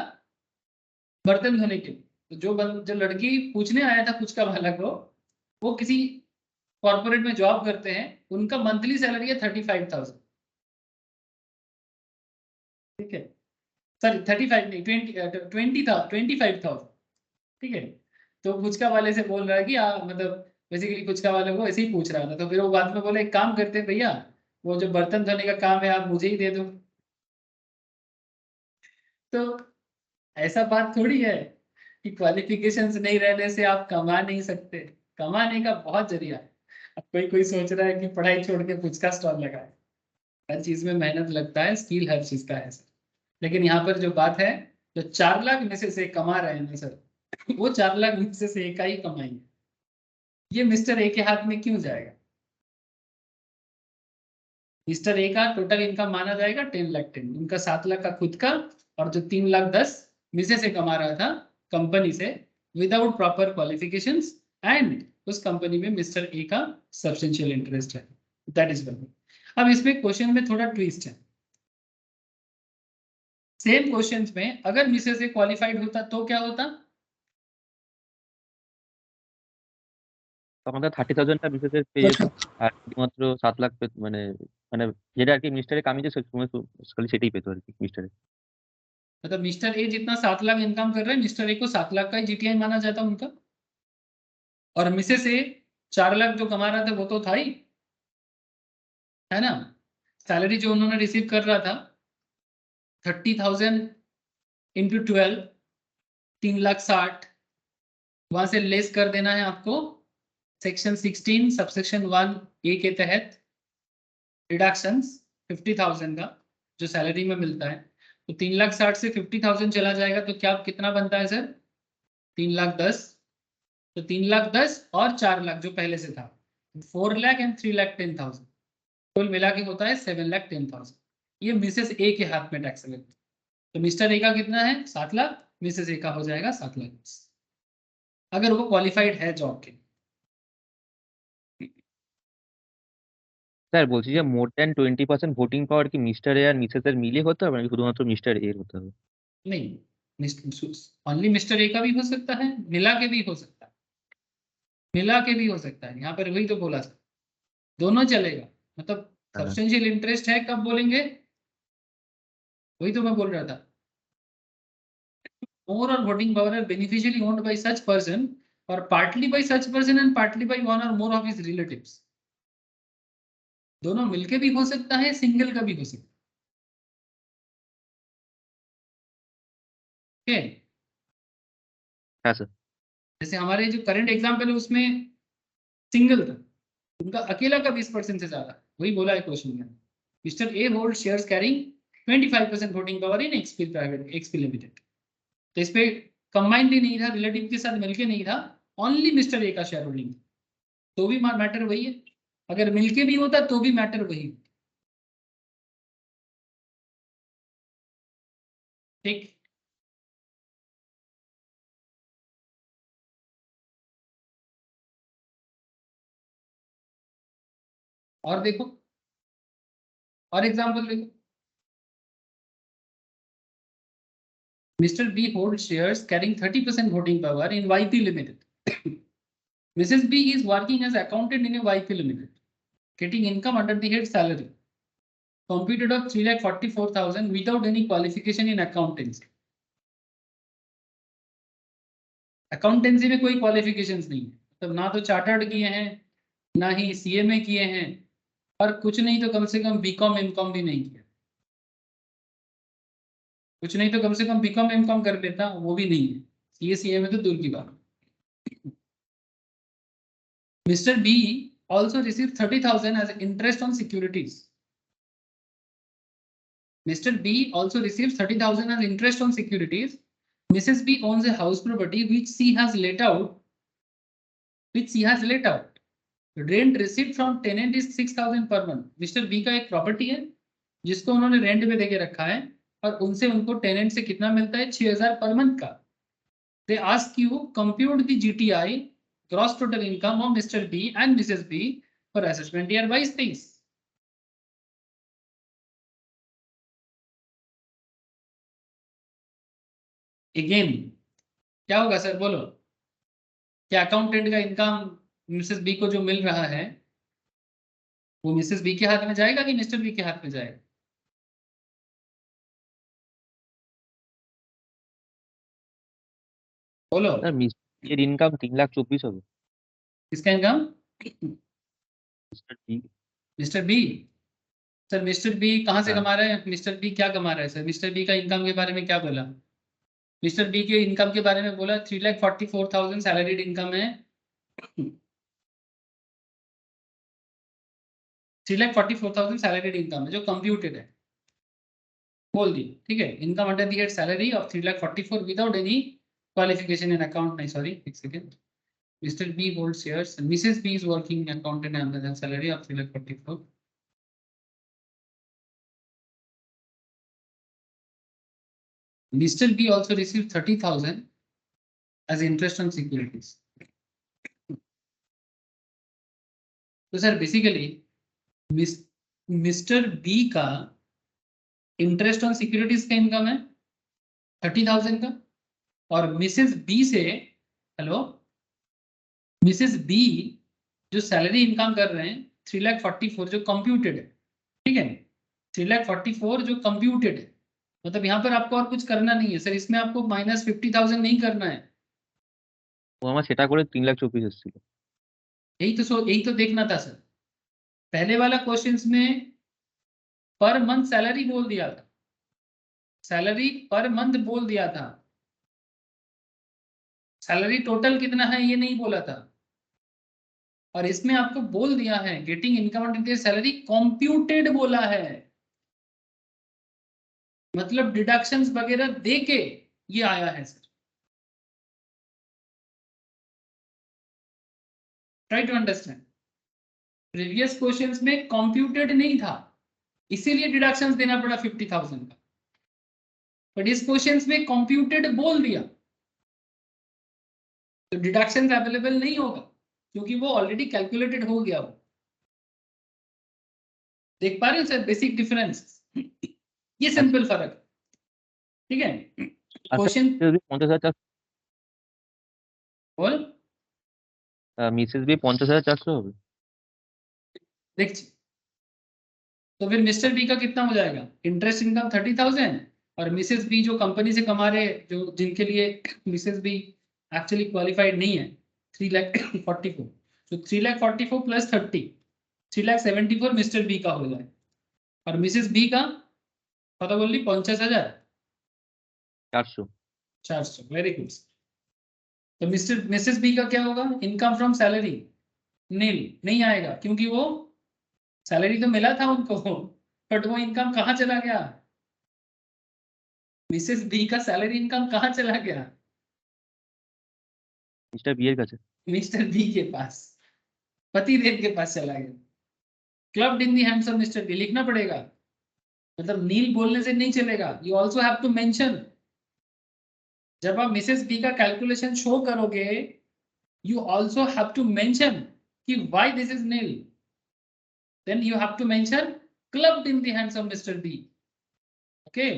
बर्तन धोने के लिए। तो जो लड़की पूछने आया था फुचका वाला को, वो किसी कॉर्पोरेट में जॉब करते हैं, उनका मंथली सैलरी है 35,000, ठीक है, सॉरी 35 नहीं 25,000, ठीक है। तो फुचका वाले से बोल रहा है कि मतलब बेसिकली फुचका वाले को ऐसे ही पूछ रहा था, तो फिर वो बाद में बोले एक काम करते हैं भैया, वो जो बर्तन धोने का काम है आप मुझे ही दे दो। तो ऐसा बात थोड़ी है कि क्वालिफिकेशंस नहीं रहने से आप कमा नहीं सकते, कमाने का बहुत जरिया है। अब कोई सोच रहा है कि पढ़ाई छोड़ के फुचका स्टॉल लगाए, हर चीज में मेहनत लगता है, स्किल हर चीज का है सर। लेकिन यहाँ पर जो बात है, जो 4 लाख में से कमा रहे हैं सर, वो 4 लाख में से एक का ही कमाएंगे, ये मिस्टर ए के हाथ में क्यों जाएगा? मिस्टर ए का टोटल इनकम माना जाएगा 10,10,000, उनका 7 लाख का खुद का, और जो 3,10,000 मिसे से कमा रहा था कंपनी से विदाउट प्रॉपर क्वालिफिकेशंस, एंड उस कंपनी में मिस्टर ए का सब्सटेंशियल इंटरेस्ट है, दैट इज वन। अब इसमें क्वेश्चन में थोड़ा ट्विस्ट है, सेम क्वेश्चंस में अगर मिसेस ए क्वालिफाइड होता तो क्या होता? তখন তো 30,000টা বিশেষের পেয়ে যেত, আর শুধুমাত্র 7 লাখ মানে মানে যেটা আর কি মিস্টারে কামিয়ে খালি সেটাই পেতো আর কি মিস্টারে। मतलब मिस्टर ए जितना 7 लाख इनकम कर रहे हैं, मिस्टर ए को 7 लाख का ही जीटीआई माना जाता उनका, और मिसेस ए 4 लाख जो कमा रहा था वो तो था ही, है ना। सैलरी जो उन्होंने रिसीव कर रहा था 30,000 × 12, 3,60,000, वहां से लेस कर देना है आपको सेक्शन 16 सबसेक्शन 1 ए के तहत डिडक्शंस 50,000 का जो सैलरी में मिलता है, तो 3,60,000 से 50,000 चला जाएगा, तो क्या कितना बनता है सर? 3,10,000, तो 3,10,000 और 4 लाख जो पहले से था 4 लाख एंड 3,10,000, कुल मिला के होता है 7,10,000। ये मिसेस ए के हाथ में टैक्स लगता है, तो मिस्टर ए का कितना है 7 लाख, मिसेस ए का हो जाएगा 7 लाख, अगर वो क्वालिफाइड है जॉब के। স্যার বলছি যে মোর দ্যান 20% ভোটিং পাওয়ার কি মিস্টার এ আর মিসেস এর মিলিয়ে হতে হবে নাকি শুধুমাত্র মিস্টার এর হতে হবে? नहीं, ओनली मिस्टर ए का भी हो सकता है, मिला के भी हो सकता है, मिला के भी हो सकता है, यहाँ पर वही तो बोला था, दोनों चलेगा। मतलब हाँ। सब्सटेंशियल इंटरेस्ट है कब बोलेंगे, वही तो मैं बोल रहा था। मोर और voting power are beneficially owned by such person और partly by such person and partly by one और मोर ऑफ हिज रिलेटिव्स। दोनों मिलके भी हो सकता है, सिंगल का भी हो सकता है। okay? हाँ सर। जैसे हमारे जो करंट एग्जाम्पल है उसमें सिंगल था, उनका अकेला का 20% से ज्यादा, वही बोला है क्वेश्चन में। Mister A hold shares carrying 25% voting power in XP private XP limited. तो इस पे कंबाइंडली नहीं था, रिलेटिव के साथ मिलके नहीं था, ओनली मिस्टर ए का शेयर होल्डिंग, तो भी मैटर वही है। अगर मिलके भी होता तो भी मैटर वही। ठीक, और देखो, और एग्जांपल देखो। Mr. B holds shares carrying 30% voting power in YP Limited. Mrs. B is working as accountant in a YP Limited, getting income under the head salary, computed of 3,44,000 without any qualification in accountancy. Accountancy में कोई qualifications नहीं है, मतलब ना तो chartered किए हैं, ना ही सीएमए किए हैं, और कुछ नहीं तो कम से कम बीकॉम एमकॉम भी नहीं किया, कुछ नहीं तो कम से कम बीकॉम एमकॉम कर लेता, वो भी नहीं है, ये सीएमए तो दूर की बात। Mr. B also received 30,000 as interest on securities. Mr. B also receives 30,000 as interest on securities. Mrs. B owns a house property which she has let out. Rent received from tenant is 6,000 per month. Mr. B का एक property है जिसको उन्होंने rent पे देके रखा है, और उनसे उनको टेनेंट से कितना मिलता है, 6,000 पर मंथ का। They ask you compute the GTI gross total income of Mr. B and Mrs. B for assessment year 22-23। Again क्या होगा सर, बोलो, क्या अकाउंटेंट का इनकम मिसेस बी को जो मिल रहा है वो मिसेस बी के हाथ में जाएगा कि मिस्टर बी के हाथ में जाएगा? बोलो, सर मिस्टर इनकम 3,24,000 হবে। किसका income? Mister B. Mister B. Sir mister B कहाँ से हाँ। कमा रहे हैं, मिस्टर बी क्या कमा रहा है सर? मिस्टर बी का इनकम के बारे में क्या बोला? मिस्टर बी के इनकम के बारे में बोला 3,44,000 सैलरीड इनकम है, 3,44,000 सैलरीड इनकम है जो कंप्यूटेड है, बोल दी, ठीक है। Income under the salary of 3,44,000 without any qualification in account, नहीं सॉरी एक second, Mr. B holds shares and Mrs. B is working accountant under the salary of 3,44,000. Mr. B also received 30,000 as interest on securities. तो sir basically mister B का interest on securities का income है 30,000 का, और Mrs B से, hello, Mrs B जो salary income कर रहे हैं 3,44,000 जो कंप्यूटेड है, ठीक है, 3,44,000 जो कंप्यूटेड है, मतलब यहाँ पर आपको और कुछ करना नहीं है सर, इसमें आपको -50,000 नहीं करना है, ও আমার সেটা করে 3,24,000 এসেছিল। यही तो देखना था सर। पहले वाला क्वेश्चंस में पर मंथ सैलरी बोल दिया था, सैलरी पर मंथ बोल दिया था, सैलरी टोटल कितना है ये नहीं बोला था, और इसमें आपको बोल दिया है गेटिंग इनकम सैलरी कंप्यूटेड बोला है, मतलब डिडक्शंस वगैरह देके ये आया है sir. Try to understand, previous questions में कंप्यूटेड नहीं था, इसीलिए डिडक्शंस देना पड़ा 50,000 का, बट इस क्वेश्चंस में कंप्यूटेड बोल दिया तो डिडक्शंस अवेलेबल नहीं होगा, क्योंकि वो ऑलरेडी कैलकुलेटेड हो गया। वो देख पा रहे हो सर बेसिक डिफरेंस, ये सिंपल फर्क, ठीक है। क्वेश्चन যদি 50,000 बोल, মিসেস বি 50,400 হবে। देखिए, तो फिर मिस्टर बी का कितना हो जाएगा? इंटरेस्ट इनकम 30,000 और मिसेस बी जो कंपनी से कमा रहे, जो जिनके लिए मिसेस बी एक्चुअली क्वालिफाइड नहीं है, 3,44,000। तो 3,44,000 प्लस 30, 3,74,000 मिस्टर बी का हो जाए। और मिसेस बी का पता बोल ली 50,400। 400। Very good. तो मिसेस बी का क्या होगा? इनकम फ्रॉम सैलरी नील, नहीं आएगा क्योंकि वो सैलरी तो मिला था उनको, बट वो इनकम कहाँ चला गया? मिसेस बी का सैलरी इनकम कहाँ चला गया? মিস্টার বি এর কাছে। मिस्टर बी के पास, पति देव के पास चला गया। Clubbed in the hands of mister B लिखना पड़ेगा, मतलब नील बोलने से नहीं चलेगा। You also have to mention, जब आप मिसेस बी का कैलकुलेशन शो करोगे, you also have to mention कि why this is nil, then you have to mention clubbed in the hands of Mr. B. Okay.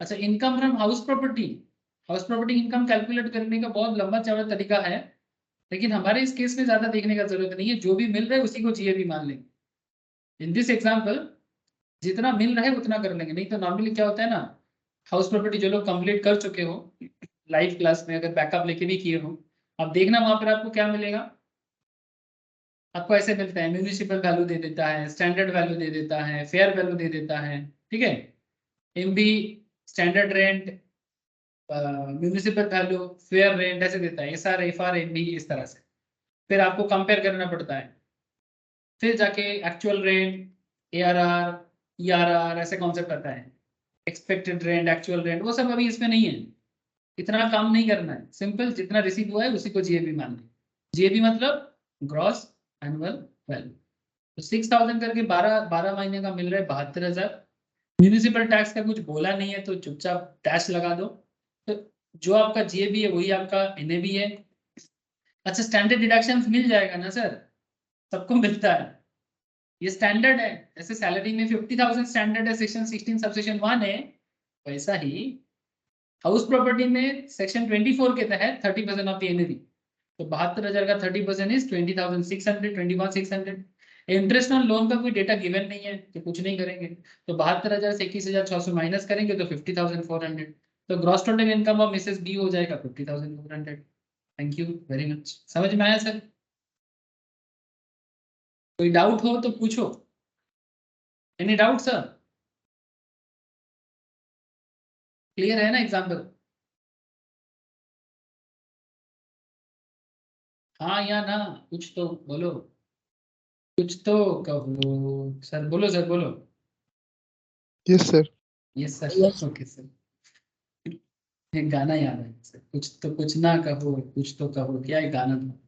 अच्छा, income from house property, house property income calculate करने का बहुत लंबा चौड़ा तरीका है, लेकिन हमारे इस केस में ज्यादा देखने का जरूरत नहीं है, जो भी मिल रहा है उसी को जीएबी मान लेंगे। इन दिस एग्जांपल जितना मिल रहा है उतना कर लेंगे, नहीं तो नॉर्मली क्या होता है ना, हाउस प्रॉपर्टी जो लोग कंप्लीट कर चुके हो लाइव क्लास में, अगर बैकअप लेके भी किए हो, अब देखना वहां पर आपको क्या मिलेगा। आपको ऐसे मिलता है, म्यूनिसिपल वैल्यू दे देता है, स्टैंडर्ड वैल्यू दे देता है, फेयर वैल्यू दे देता है, ठीक है, MB, standard rent, municipal value, fair rent ऐसे देता है, एसआर, एफआर, एमबी, इस तरह से। फिर आपको कंपेयर करना पड़ता है, फिर जाके एक्चुअल रेंट, एआरआर, ईआरआर ऐसे कॉन्सेप्ट आता है, एक्सपेक्टेड रेंट, एक्चुअल रेंट, वो सब अभी इसमें नहीं है। इतना काम नहीं करना है, सिंपल जितना रिसीव हुआ है उसी को जीएबी मान लें। जीएबी मतलब ग्रॉस एनुअल वैल्यू। तो 6,000 करके 12 महीने का मिल रहा है 72,000। म्यूनिसिपल टैक्स का कुछ बोला नहीं है तो चुपचाप डैश लगा दो। तो जो आपका जीएबी है वही आपका एनएबी है। अच्छा, स्टैंडर्ड डिडक्शंस मिल जाएगा ना सर, सबको मिलता है, ये स्टैंडर्ड है। जैसे सैलरी में 50,000 स्टैंडर्ड है, सेक्शन 16 सबसेक्शन 1 है, वैसा ही हाउस प्रॉपर्टी में सेक्शन 24 के तहत 30% ऑफ द एनएबी। तो 72,000 का 30% इज 20,600, 21,600। इंटरेस्ट ऑन लोन का कोई डेटा गिवन नहीं है तो कुछ नहीं करेंगे, तो 72,000 से 21,600 माइनस करेंगे तो 50,400। तो gross total income of missus B हो जाएगा 50,400। Thank you very much. समझ में आया सर? कोई डाउट हो तो पूछो। Any doubt sir? क्लियर है ना एग्जाम्पल? हाँ या ना, कुछ तो बोलो, कुछ तो कहो सर। बोलो सर, बोलो। Yes, sir. Yes sir, Yes. Okay sir. एक गाना याद है सर, कुछ तो कुछ ना कहो, कुछ तो कहो, क्या एक गाना था,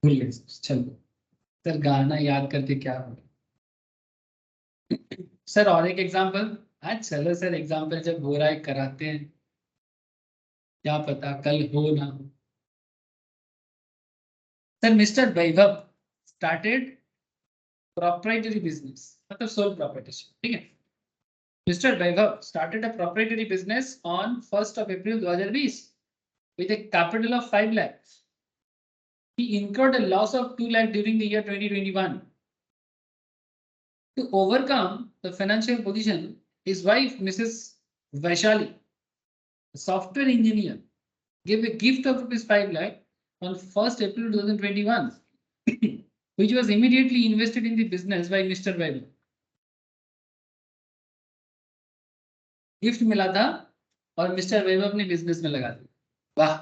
भूल गए सर। चलो सर, गाना याद करके क्या हो सर। और एक एग्जांपल आज, चलो सर एग्जांपल जब हो रहा है कराते हैं, क्या पता कल हो ना हो। सर मिस्टर वैभव स्टार्टेड proprietary business, मतलब सोल प्रोप्राइटरशिप, ठीक है। Mr. Vaibhav started a proprietary business on 1st of April 2020 with a capital of 5 lakhs. He incurred a loss of 2 lakh during the year 2021. To overcome the financial position, his wife, Mrs. Vaishali, a software engineer, gave a gift of rupees 5 lakh on 1st April 2021, which was immediately invested in the business by Mr. Vaibhav. Gift मिला था और mister वैभव ने business में लगा दिया। वाह,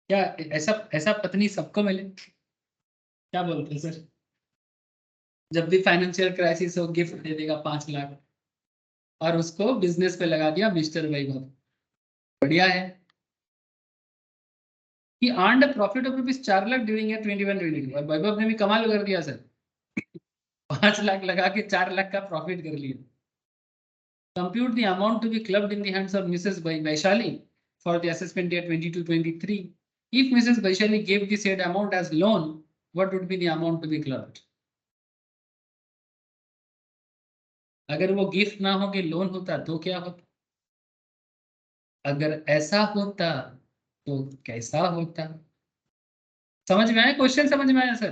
क्या ऐसा ऐसा पत्नी सबको मिले? क्या बोलते हैं सर? जब भी फाइनेंशियल क्राइसिस हो गिफ्ट दे देगा 5 लाख, और उसको बिजनेस पे लगा दिया मिस्टर वैभव। बढ़िया है। He earned a profit of rupees 4 lakh during year 21-22। और वैभव ने भी कमाल कर दिया सर, 5 लाख लगा के 4 लाख का प्रॉफिट कर लिया। Compute the amount to be clubbed in the hands of Mrs. Vaishali for the assessment year 22-23. If Mrs. Vaishali gave the said amount as loan, what would be the amount to be clubbed? अगर वो gift ना हो के loan होता तो क्या होता? अगर ऐसा होता तो कैसा होता? समझ में आया क्वेश्चन? समझ में आया सर?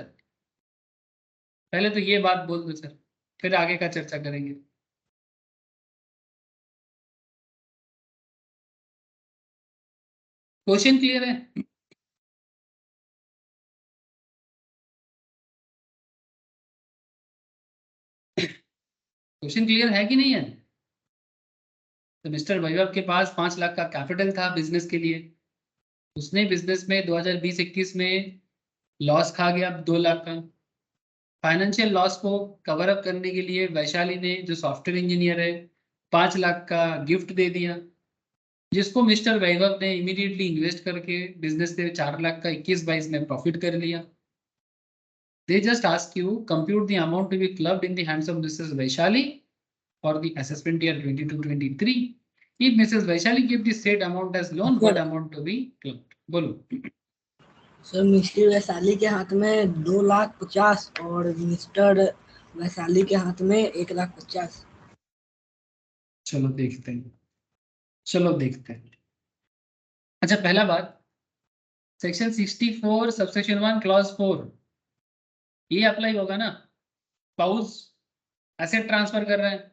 पहले तो ये बात बोल दो सर, फिर आगे का चर्चा करेंगे। क्वेश्चन क्लियर है? क्वेश्चन क्लियर है कि नहीं है? तो मिस्टर वैभव के पास 5 लाख का कैपिटल था बिजनेस के लिए। उसने बिजनेस में 2020-21 में लॉस खा गया 2 लाख का। फाइनेंशियल लॉस को कवर अप करने के लिए वैशाली ने, जो सॉफ्टवेयर इंजीनियर है, 5 लाख का गिफ्ट दे दिया, जिसको मिस्टर वैभव ने इमीडिएटली इन्वेस्ट करके बिजनेस से 4 लाख का 21-22 में प्रॉफिट कर लिया। They just ask you compute the amount to be clubbed in the hands of Mrs. Vaishali for the assessment year 22-23. If Mrs. Vaishali gave the said amount as loan, what amount to be clubbed? बोलो। Sir mister Vaishali के हाथ में 2,50,000 और mister Vaishali के हाथ में 1,50,000। चलो देखते हैं, चलो देखते हैं। अच्छा, पहला बात, सेक्शन 64 सबसेक्शन 1 क्लॉज 4 ये अप्लाई होगा ना? स्पाउस एसेट ट्रांसफर कर रहे हैं,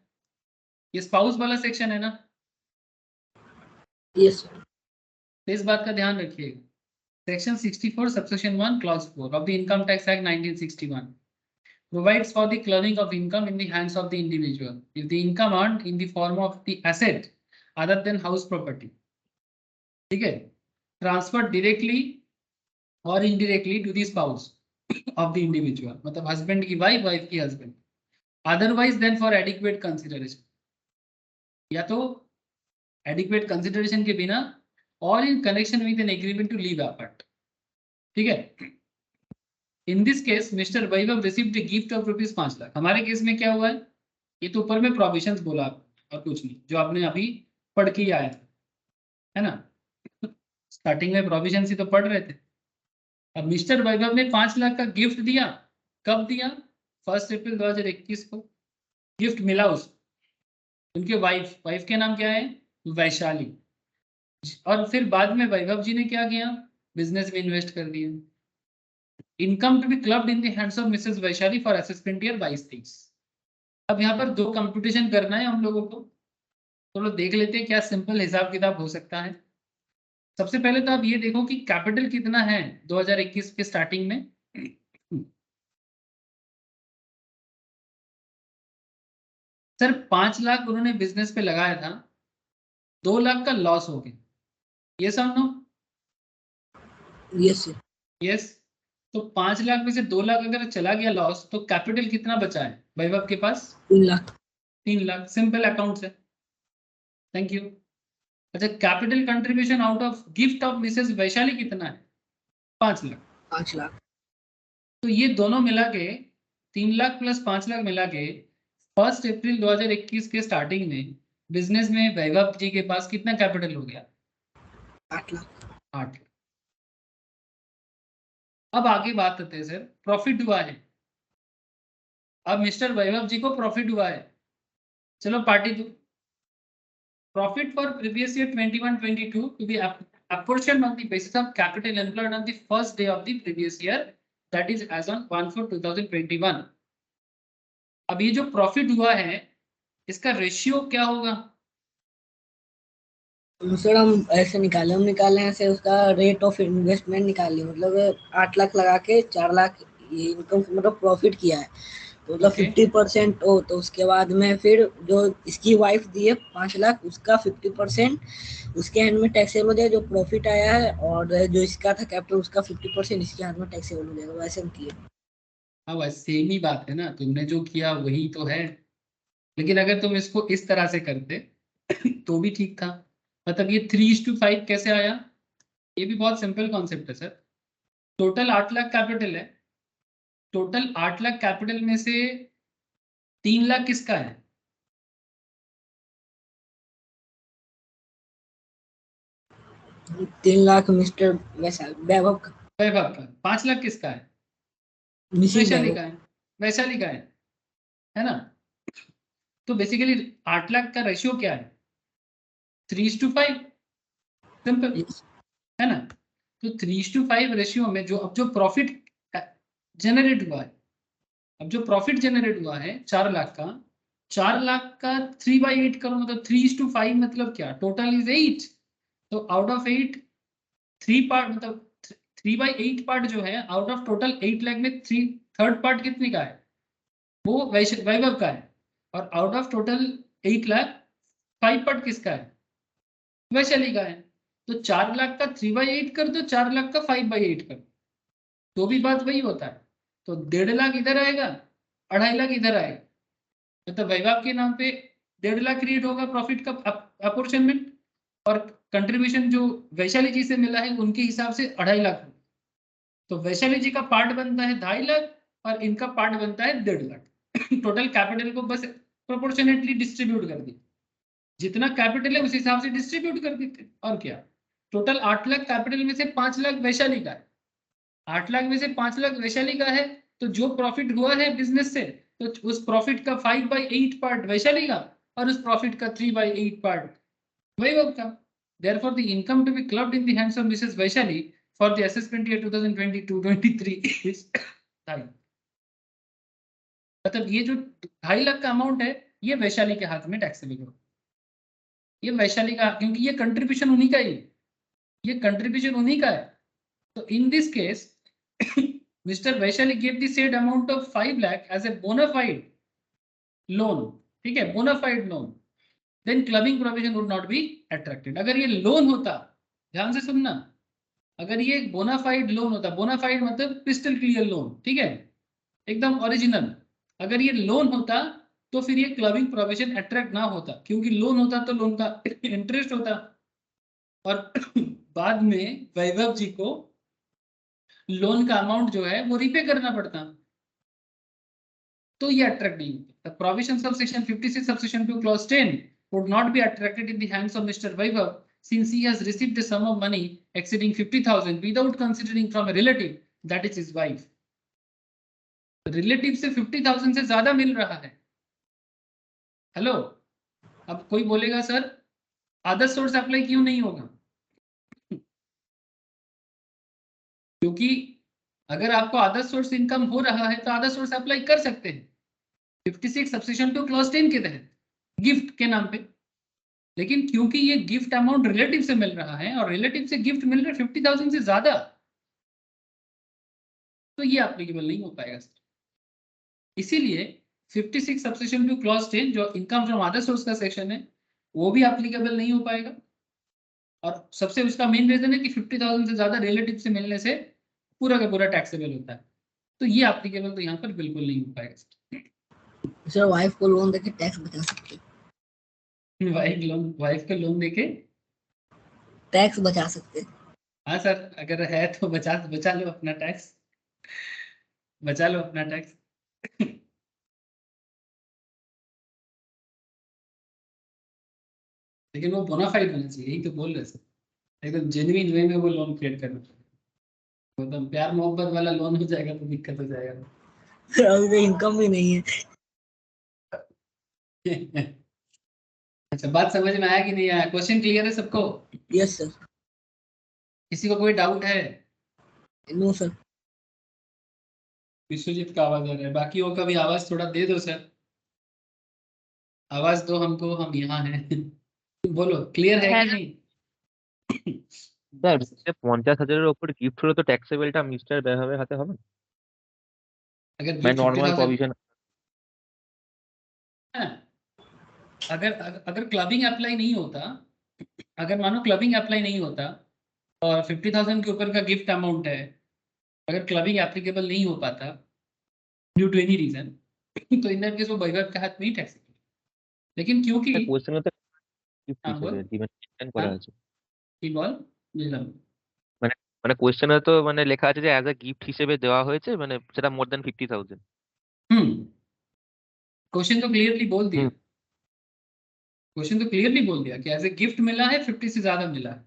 ये स्पाउस वाला सेक्शन है ना? Yes sir. तो इस बात का ध्यान रखिएगा। Section 64 subsection 1 clause 4 of the Income Tax Act 1961 provides for the clubbing of income in the hands of the individual if the income earned in the form of the asset other than house property, ठीक है, transferred directly or indirectly to the spouse of the individual, मतलब husband की wife, wife की husband, otherwise than for adequate consideration, या तो adequate consideration के बिना और in connection with an agreement to live apart, ठीक है। इन this case mister Vaibhav received a gift of rupees 5 lakh. हमारे केस में क्या हुआ है? ये तो ऊपर में प्रोविजंस बोला और कुछ नहीं, जो आपने अभी पढ़ के ही आया था, है ना? स्टार्टिंग में प्रोविजंस ही तो पढ़ रहे थे। अब मिस्टर वैभव ने 5 लाख का गिफ्ट दिया। कब दिया? 1 अप्रैल 2021 को गिफ्ट मिला उसको। उनके वाइफ के नाम क्या है? वैशाली। और फिर बाद में वैभव जी ने क्या किया? बिजनेस में इन्वेस्ट कर दिया। Income to be clubbed in the hands of Mrs Vaishali for assessment year 22-23। अब यहाँ पर 2 कंप्यूटेशन करना है हम लोगों को, तो देख लेते हैं क्या सिंपल हिसाब किताब हो सकता है। सबसे पहले तो आप ये देखो कि कैपिटल कितना है 2021 के स्टार्टिंग में। सर 5 लाख उन्होंने बिजनेस पे लगाया था, 2 लाख का लॉस हो गया, ये समझो। Yes sir. यस, तो 5 लाख में से 2 लाख अगर चला गया लॉस, तो कैपिटल कितना बचा है वैभव के पास? 3 लाख। 3 लाख। सिंपल अकाउंट है। Thank you. अच्छा, capital contribution out of gift of Mrs Vaishali कितना है? 5 लाख। 5 लाख। तो ये दोनों मिला के 3 लाख प्लस 5 लाख मिला के 1 अप्रैल 2021 के स्टार्टिंग में बिजनेस में वैभव जी के पास कितना कैपिटल हो गया? 8 लाख। 8 लाख। अब आगे बात करते हैं सर, प्रॉफिट हुआ है। अब मिस्टर वैभव जी को प्रॉफिट हुआ है, चलो पार्टी दो। Profit for previous year 21-22 to be apportioned on the basis of capital employed on the first day of the previous year, that is as on 1/4/2021। अब ये जो प्रॉफिट हुआ है, इसका रेशियो क्या होगा? सर हम ऐसे निकाले, हम निकाले हैं से उसका रेट ऑफ इन्वेस्टमेंट निकालिए, मतलब 8 लाख लगा के 4 लाख ये इनकम मतलब प्रॉफिट किया है, तो मतलब Okay. 50% हो, तो उसके बाद में फिर जो इसकी वाइफ दी है 5 लाख, उसका 50% उसके हैंड में टैक्सेबल हो जाएगा जो प्रॉफिट आया है, और जो इसका था कैपिटल उसका 50% इसके हाथ में टैक्सेबल हो जाएगा। वैसे हम किए। हाँ, बस सेम ही बात है ना, तुमने जो किया वही तो है। लेकिन अगर तुम इसको इस तरह से करते तो भी ठीक था। मतलब ये 3:5 कैसे आया? ये भी बहुत सिंपल कॉन्सेप्ट है सर। टोटल 8 लाख कैपिटल है, टोटल 8 लाख कैपिटल में से 3 लाख किसका है? 3 लाख मिस्टर वैभव का। वैभव का। 5 लाख किसका है? मिसिंग वैशाली वैभव। का है। वैशाली का है ना? तो बेसिकली 8 लाख का रेशियो क्या है? 3:5। Simple Yes. है ना? तो 3:5 रेशियो में जो अब जो प्रॉफिट जनरेट हुआ है, अब जो प्रॉफिट जनरेट हुआ है 4 लाख का, 4 लाख का 3/8 करो मतलब 3:5 मतलब क्या, टोटल इज 8। तो आउट ऑफ 8 3 पार्ट मतलब 3/8 पार्ट जो है आउट ऑफ टोटल 8 लाख में 3/3 पार्ट कितने का है, वो वैभव का है। और out of total 8 lakh 5 part किसका है, वैशाली का है। तो 4 लाख का 3/8 कर दो, 4 लाख का 5/8 कर दो, तो भी बात वही होता है। तो 1.5 लाख इधर आएगा, 2.5 लाख इधर आएगा, मतलब वैभव के नाम पे 1.5 लाख क्रिएट होगा प्रॉफिट का अपॉर्चुनमेंट, और कंट्रीब्यूशन जो वैशाली जी से मिला है उनके हिसाब से 2.5 लाख। तो वैशाली जी का पार्ट बनता है 2.5 लाख और इनका पार्ट बनता है 1.5 लाख। टोटल कैपिटल को बस प्रोपोर्शनेटली डिस्ट्रीब्यूट कर दी, जितना कैपिटल है उस हिसाब से डिस्ट्रीब्यूट कर देते, और क्या। टोटल 8 लाख कैपिटल में से 5 लाख वैशाली का है, 8 लाख में से 5 लाख वैशाली का है। तो जो प्रॉफिट हुआ है बिजनेस से, तो उस प्रॉफिट का 5/8 पार्ट वैशाली का और उस प्रॉफिट का 3/8 पार्ट वैभव का। Therefore, the income to be clubbed in the hands of Mrs. Vaishali for the assessment year 2022-23 is 2.5। मतलब ये जो 2.5 लाख का अमाउंट है ये वैशाली के हाथ में टैक्सेबल होगा, ये वैशाली का, क्योंकि ये कंट्रीब्यूशन उन्हीं का ही है, ये कंट्रीब्यूशन उन्हीं का है। तो in this case mister Vaishali give the said amount of 5 lakh as a bonafide loan, ठीक है, bonafide loan, then clubbing provision would not be attracted. अगर ये लोन होता, ध्यान से सुनना, अगर ये एक बोनाफाइड लोन होता, बोनाफाइड मतलब क्रिस्टल क्लियर लोन, ठीक है, एकदम ओरिजिनल, अगर ये लोन होता तो फिर ये क्लबिंग प्रोविजन अट्रैक्ट ना होता, क्योंकि लोन होता तो लोन का इंटरेस्ट होता, और बाद में वैभव जी को लोन का अमाउंट जो है वो रिपे करना पड़ता, तो ये अट्रैक्ट नहीं होता। The provisions of section 56 subsection 2 clause 10 would not be attracted in the hands of Mr. Vaibhav since he has received a sum of money exceeding 50,000 without considering from a relative, that is his wife. Relative से 50,000 से ज्यादा मिल रहा है। Hello, अब कोई बोलेगा sir other source apply क्यों नहीं होगा, क्योंकि अगर आपको अदर सोर्स इनकम हो रहा है तो अदर सोर्स अप्लाई कर सकते हैं 56 सबसेक्शन 2 क्लॉज 10 के तहत गिफ्ट के नाम पे। लेकिन क्योंकि ये गिफ्ट अमाउंट रिलेटिव से मिल रहा है और रिलेटिव से गिफ्ट मिल रहा है 50,000 से ज्यादा, तो ये एप्लीकेबल नहीं हो पाएगा सर। इसीलिए 56 सबसेक्शन 2 क्लॉज 10 जो इनकम फ्रॉम अदर सोर्स का सेक्शन है वो भी एप्लीकेबल नहीं हो पाएगा। और सबसे उसका मेन रीजन है कि 50,000 से ज्यादा रिलेटिव से मिलने से पूरा का पूरा टैक्सेबल होता है, तो ये एप्लीकेबल तो यहाँ पर बिल्कुल नहीं हो पाएगा। सर वाइफ को लोन देके टैक्स बचा सकते हैं। वाइफ को लोन देके टैक्स बचा सकते हैं। हाँ सर, अगर है तो बचा लो अपना टैक्स, बचा लो अपना टैक्स। लेकिन वो बोनाफाइड होना चाहिए, यही तो बोल रहे सर, एकदम जेन्युइन वे में वो लोन क्रिएट करना चाहिए। मतलब प्यार मोहब्बत वाला लोन हो जाएगा तो दिक्कत हो जाएगा। अभी तो इनकम भी नहीं है। अच्छा, बात समझ में आया कि नहीं आया, क्वेश्चन क्लियर है सबको? Yes sir. किसी को कोई डाउट है? No sir. विश्वजीत का आवाज आ रहा है, बाकियों का भी आवाज थोड़ा दे दो सर, आवाज दो हमको, हम यहाँ हैं। बोलो क्लियर है कि नहीं? স্যার 50,000-এর উপর গিফট হলে তো ট্যাক্সেবলটা মিস্টার বেহাবের হাতে হবে না? अगर মানে गिफ्ट নরমাল 50,000 প্রভিশন। अगर अगर क्लबिंग अप्लाई नहीं होता, अगर मानो क्लबिंग अप्लाई नहीं होता और 50,000 के ऊपर का गिफ्ट अमाउंट है, अगर क्लबिंग एप्लीकेबल नहीं हो पाता ड्यू टू एनी रीजन, तो इन दैट केस वो वैभव के हाथ में ही टैक्स। लेकिन क्योंकि কোশ্চেনে তো গিফট हाँ হিসেবে बोल, আর কি মানে মেনশন করা हाँ আছে। কি বল, বুঝলাম। মানে মানে কোশ্চেনে তো মানে লেখা আছে যে অ্যাজ আ গিফট হিসেবে দেওয়া হয়েছে, মানে সেটা মোর দ্যান 50,000। क्वेश्चन तो क्लियरली बोल दिया, হুম। क्वेश्चन तो क्लियरली बोल दिया कि एज ए गिफ्ट मिला है, 50 से ज्यादा मिला है।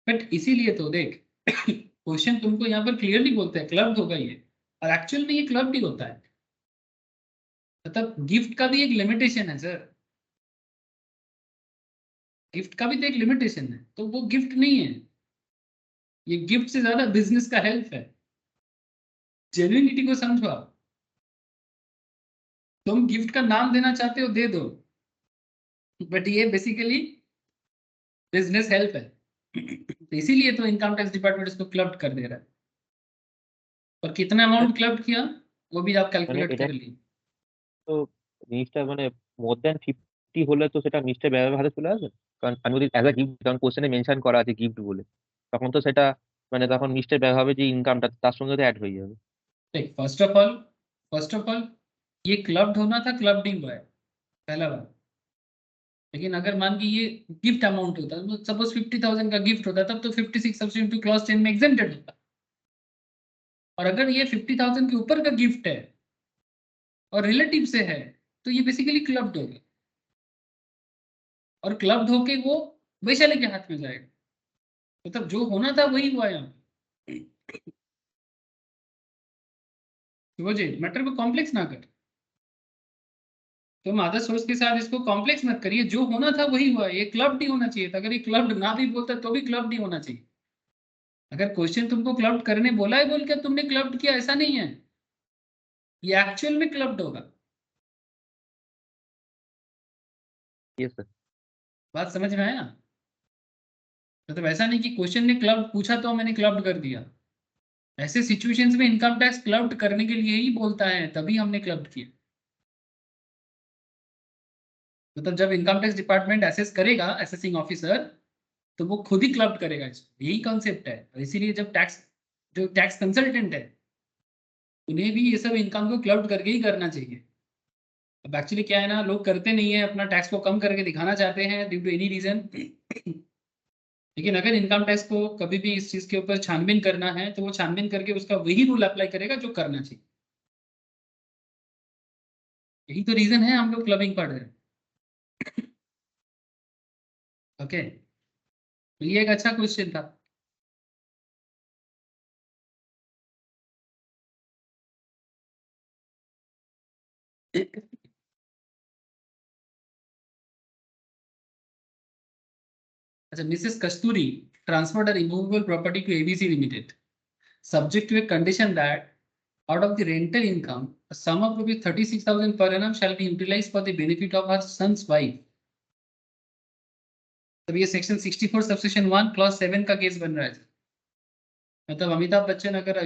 बट इसीलिए तो देख, क्वेश्चन तुमको यहाँ पर क्लियरली बोलते हैं क्लब्ड होगा ये, और एक्चुअल में ये क्लब्ड ही होता है। मतलब गिफ्ट का भी एक लिमिटेशन है सर, गिफ्ट का भी तो एक लिमिटेशन है, तो वो गिफ्ट नहीं है। ये गिफ्ट से ज्यादा बिजनेस का हेल्प है। जेन्युइनिटी को समझो आप। तुम गिफ्ट का नाम देना चाहते हो दे दो, बट ये बेसिकली बिजनेस हेल्प है। तो इसीलिए तो इनकम टैक्स डिपार्टमेंट इसको क्लब कर दे रहा है। और कितना अमाउंट क्लब किया वो भी आप মানে कैलकुलेट এটা कर लिए। তো জিনিসটা মানে মোর দ্যান 50 হলে তো সেটা মিস্টার ব্যবহারে চলে আসবে। কারণ আমি যদি অ্যাজ আ গিফট, কারণ কোশ্চেনে মেনশন করা আছে গিফট বলে, তখন তো সেটা মানে তখন মিস্টার ব্যবহারে যে ইনকামটা তার সঙ্গে তো অ্যাড হয়ে যাবে। देख फर्स्ट ऑफ ऑल ये क्लब्ड होना था, क्लबिंग हुआ है पहला बार। लेकिन अगर मान की ये गिफ्ट अमाउंट होता तो सपोज 50,000 का गिफ्ट होता तब तो 56 सब्सिट्यूट टू क्लॉज 10 में एग्जेम्प्टेड होता। और अगर ये 50,000 के ऊपर का गिफ्ट है और रिलेटिव से है तो ये बेसिकली क्लब्ड हो गया। और क्लब्ड होके वो वैशाली के हाथ में जाएगा। मतलब जो होना था वही हुआ यहाँ पे। तो जी मैटर को कॉम्प्लेक्स ना कर। तुम आदर सोच के साथ इसको कॉम्प्लेक्स मत करिए, जो होना था वही हुआ। ये क्लब्ड नहीं होना चाहिए था। अगर ये क्लब्ड ना भी बोलता तो भी क्लब्ड नहीं होना चाहिए। अगर क्वेश्चन तुमको क्लब्ड करने बोला है बोल के तुमने क्लब्ड किया, ऐसा नहीं है। ये एक्चुअल में क्लब्ड होगा। Yes sir. बात समझ में आया? मतलब ऐसा नहीं कि क्वेश्चन ने क्लब्ड पूछा तो मैंने क्लब्ड कर दिया। ऐसे सिचुएशंस में इनकम टैक्स क्लब्ड करने के लिए ही बोलता है, तभी हमने क्लब्ड किया। मतलब जब इनकम टैक्स डिपार्टमेंट एसेस करेगा, असेसिंग ऑफिसर, तो वो खुद ही क्लब्ड करेगा इसको। यही कॉन्सेप्ट है। और इसीलिए जब जो टैक्स कंसल्टेंट है उन्हें भी ये सब इनकम को क्लब्ड करके ही करना चाहिए। अब एक्चुअली क्या है ना, लोग करते नहीं है, अपना टैक्स को कम करके दिखाना चाहते हैं ड्यू टू एनी रीजन। लेकिन अगर इनकम टैक्स को कभी भी इस चीज के ऊपर छानबीन करना है तो वो छानबीन करके उसका वही रूल अप्लाई करेगा जो करना चाहिए। यही तो रीजन है हम लोग क्लबिंग पढ़ रहे हैं। ओके, तो ये एक अच्छा क्वेश्चन था। अच्छा, missus Kasturi transferred a removable property to ABC limited subject to a condition that out of the rental income a sum of rupees 36,000 per annum shall be utilized for the benefit of her son's wife। तब ये section 64 subsection 1 clause 7 का case बन रहा है। मतलब अमिताभ बच्चन अगर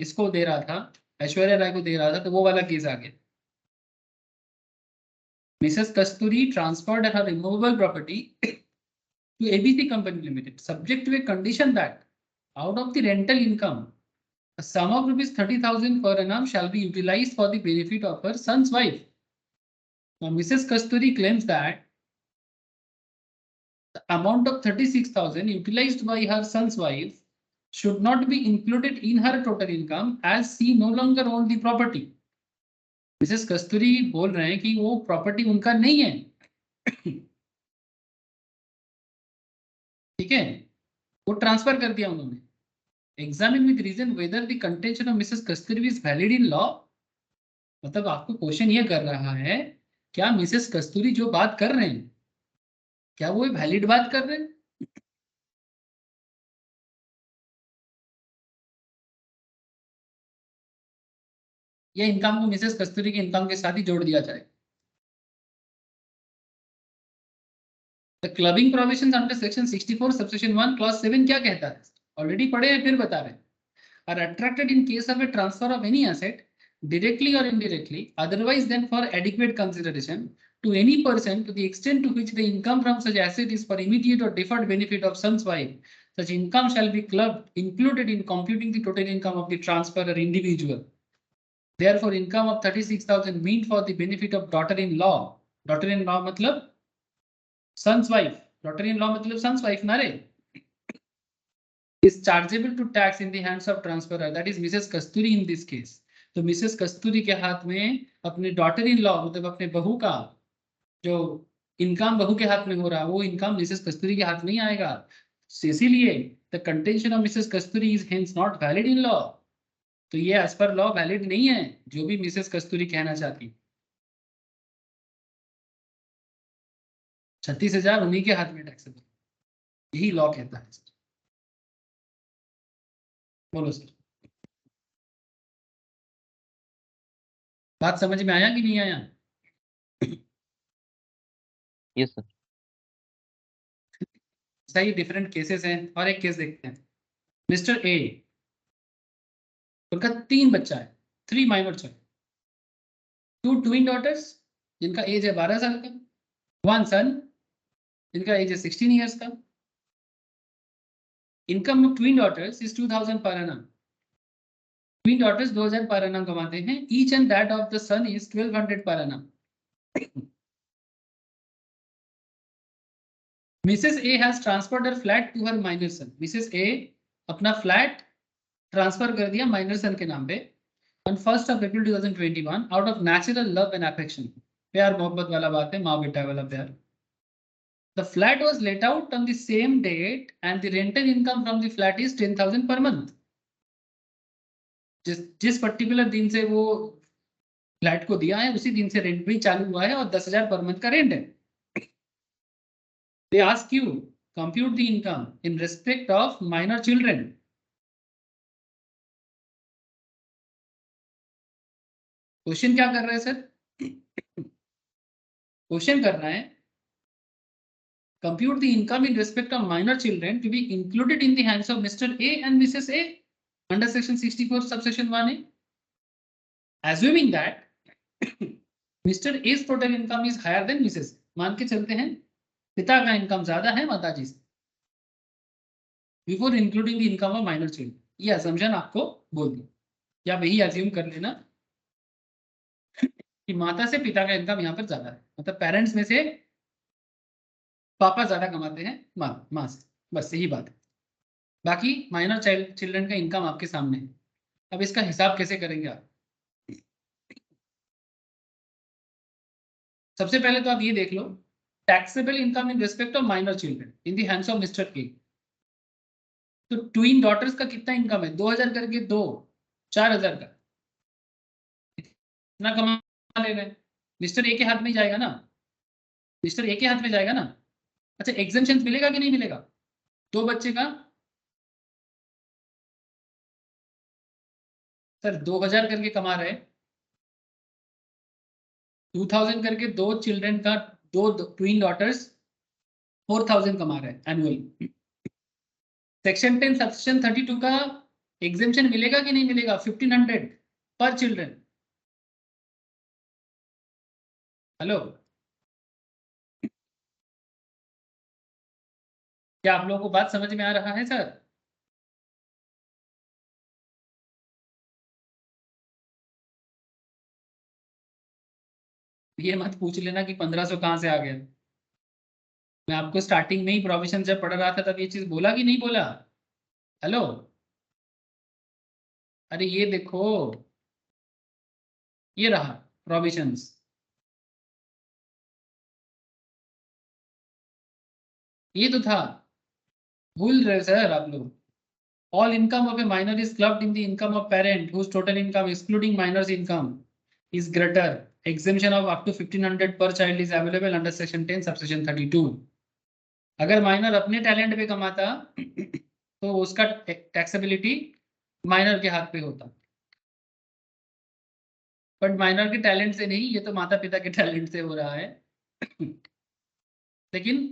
इसको दे रहा था, ऐश्वर्या राय को दे रहा था, तो वो वाला केस आ गया। Mrs Kasturi transferred her removable property to ABC Company Limited subject to a condition that out of the rental income a sum of rupees 30,000 per annum shall be utilized for the benefit of her son's wife। Now, Mrs. Kasturi claims that the amount of 36,000 utilized by her son's wife should not be included in her total income as she no longer owned the property। Mrs Kasturi बोल रहे हैं कि वो property उनका नहीं है। ठीक है, वो ट्रांसफर कर दिया उन्होंने। Examine with reason whether the contention of missus Kasturi is valid in law. मतलब आपको क्वेश्चन ये कर रहा है, क्या मिसेस कस्तूरी जो बात कर रहे हैं क्या वो वैलिड बात कर रहे हैं? या इनकम को मिसेस कस्तूरी के इनकम के साथ ही जोड़ दिया जाए? The clubbing provisions under section 64 subsection 1 clause 7 क्या कहता है? ऑलरेडी पढ़े हैं, फिर बता रहे हैं। Are attracted in case of a transfer of any asset directly or indirectly otherwise than for adequate consideration to any person to the extent to which the income from such asset is for immediate or deferred benefit of son's wife, such income shall be clubbed included in computing the total income of the transferor individual। Therefore income of 36,000 meant for the benefit of daughter-in-law, daughter-in-law मतलब son's wife, daughter-in-law मतलब son's wife ना रे, is chargeable to tax in the hands of transferor, that is Mrs. Kasturi in this case। तो Mrs कस्तूरी के हाथ में अपने daughter in law मतलब अपने बहू का जो इनकम बहू के हाथ में हो रहा, वो इनकम मिसेस कस्तूरी के हाथ नहीं आएगा। इसीलिए the contention of missus Kasturi is hence not valid in law. तो ये एज पर लॉ वैलिड नहीं है जो भी मिसेस कस्तूरी कहना चाहती। 36,000 उन्हीं के हाथ में टैक्सेबल, यही लॉ कहता है। बोलो सर, बात समझ में आया कि नहीं आया? Yes sir. सही, डिफरेंट केसेस हैं और एक केस देखते हैं। मिस्टर ए, उनका 3 बच्चा है, 3 माइनर चाइल्ड, 2 ट्विन डॉटर्स जिनका एज है 12 साल का, 1 सन जिनका एज है 16 ईयर्स का। Income of twin daughters is 2000 per annum. Twin daughters 2000 per annum कमाते हैं। Each and that of the son is 1200 per annum. Mrs A has transferred her flat to her minor son. Mrs A अपना flat transfer कर दिया minor सन के नाम पे on 1st of April 2021 out of natural love and affection. प्यार मोहब्बत वाला बात है, माँ बेटा वाला प्यार। The flat was let out on the same date and the rental income from the flat is 10,000 per month. जिस पर्टिकुलर दिन से वो फ्लैट को दिया है उसी दिन से रेंट भी चालू हुआ है और 10,000 पर मंथ का रेंट है। They ask you compute the income in respect of minor children. Question क्या कर रहे हैं सर? क्वेश्चन कर रहा है compute the income in respect of minor children to be included in the hands of Mr. A and Mrs. A under section 64 subsection 1A. Assuming that Mr. A's total income is higher than Mrs. मान के चलते हैं पिता का income ज्यादा है माताजी से, before including the income of minor children. ये असम्पशन आपको बोल दी, या वही अज्यूम कर लेना कि माता से पिता का इनकम यहाँ पर ज्यादा है, मतलब पेरेंट्स में से पापा ज्यादा कमाते हैं माँ से, बस यही बात है। बाकी माइनर चाइल्ड चिल्ड्रन का इनकम आपके सामने है। अब इसका हिसाब कैसे करेंगे आप? सबसे पहले तो आप ये देख लो, taxable income in respect of minor children in the hands of mister A. तो ट्विन डॉटर्स का कितना इनकम है? 2000 करके 2, 4000 का इतना कमा ले रहे हैं। मिस्टर ए के हाथ में जाएगा ना, मिस्टर ए के हाथ में जाएगा ना। अच्छा, एग्जेम्पशन मिलेगा कि नहीं मिलेगा? 2 बच्चे का सर 2000 करके कमा रहे, 2000 करके 2 चिल्ड्रन का, 2 ट्विन डॉटर्स 4000 कमा रहे हैं एनुअली। सेक्शन 10 सेक्शन 32 का एग्जेम्पशन मिलेगा कि नहीं मिलेगा? 1500 पर चिल्ड्रन। हेलो, क्या आप लोगों को बात समझ में आ रहा है सर? ये मत पूछ लेना कि 1500 कहां से आ गया। मैं आपको स्टार्टिंग में ही प्रोविजन जब पढ़ रहा था तब ये चीज बोला कि नहीं बोला? हेलो, अरे ये देखो, ये रहा प्रोविजंस। ये तो था, भूल रहे सर आप लोग। All income of a minor is clubbed in the income of parent whose total income excluding minor's income is greater. Exemption of up to 1500 per child is available under section 10 subsection 32. अगर minor अपने talent पे कमाता तो उसका taxability minor के हाथ पे होता, बट माइनर के टैलेंट से नहीं, ये तो माता पिता के टैलेंट से हो रहा है। लेकिन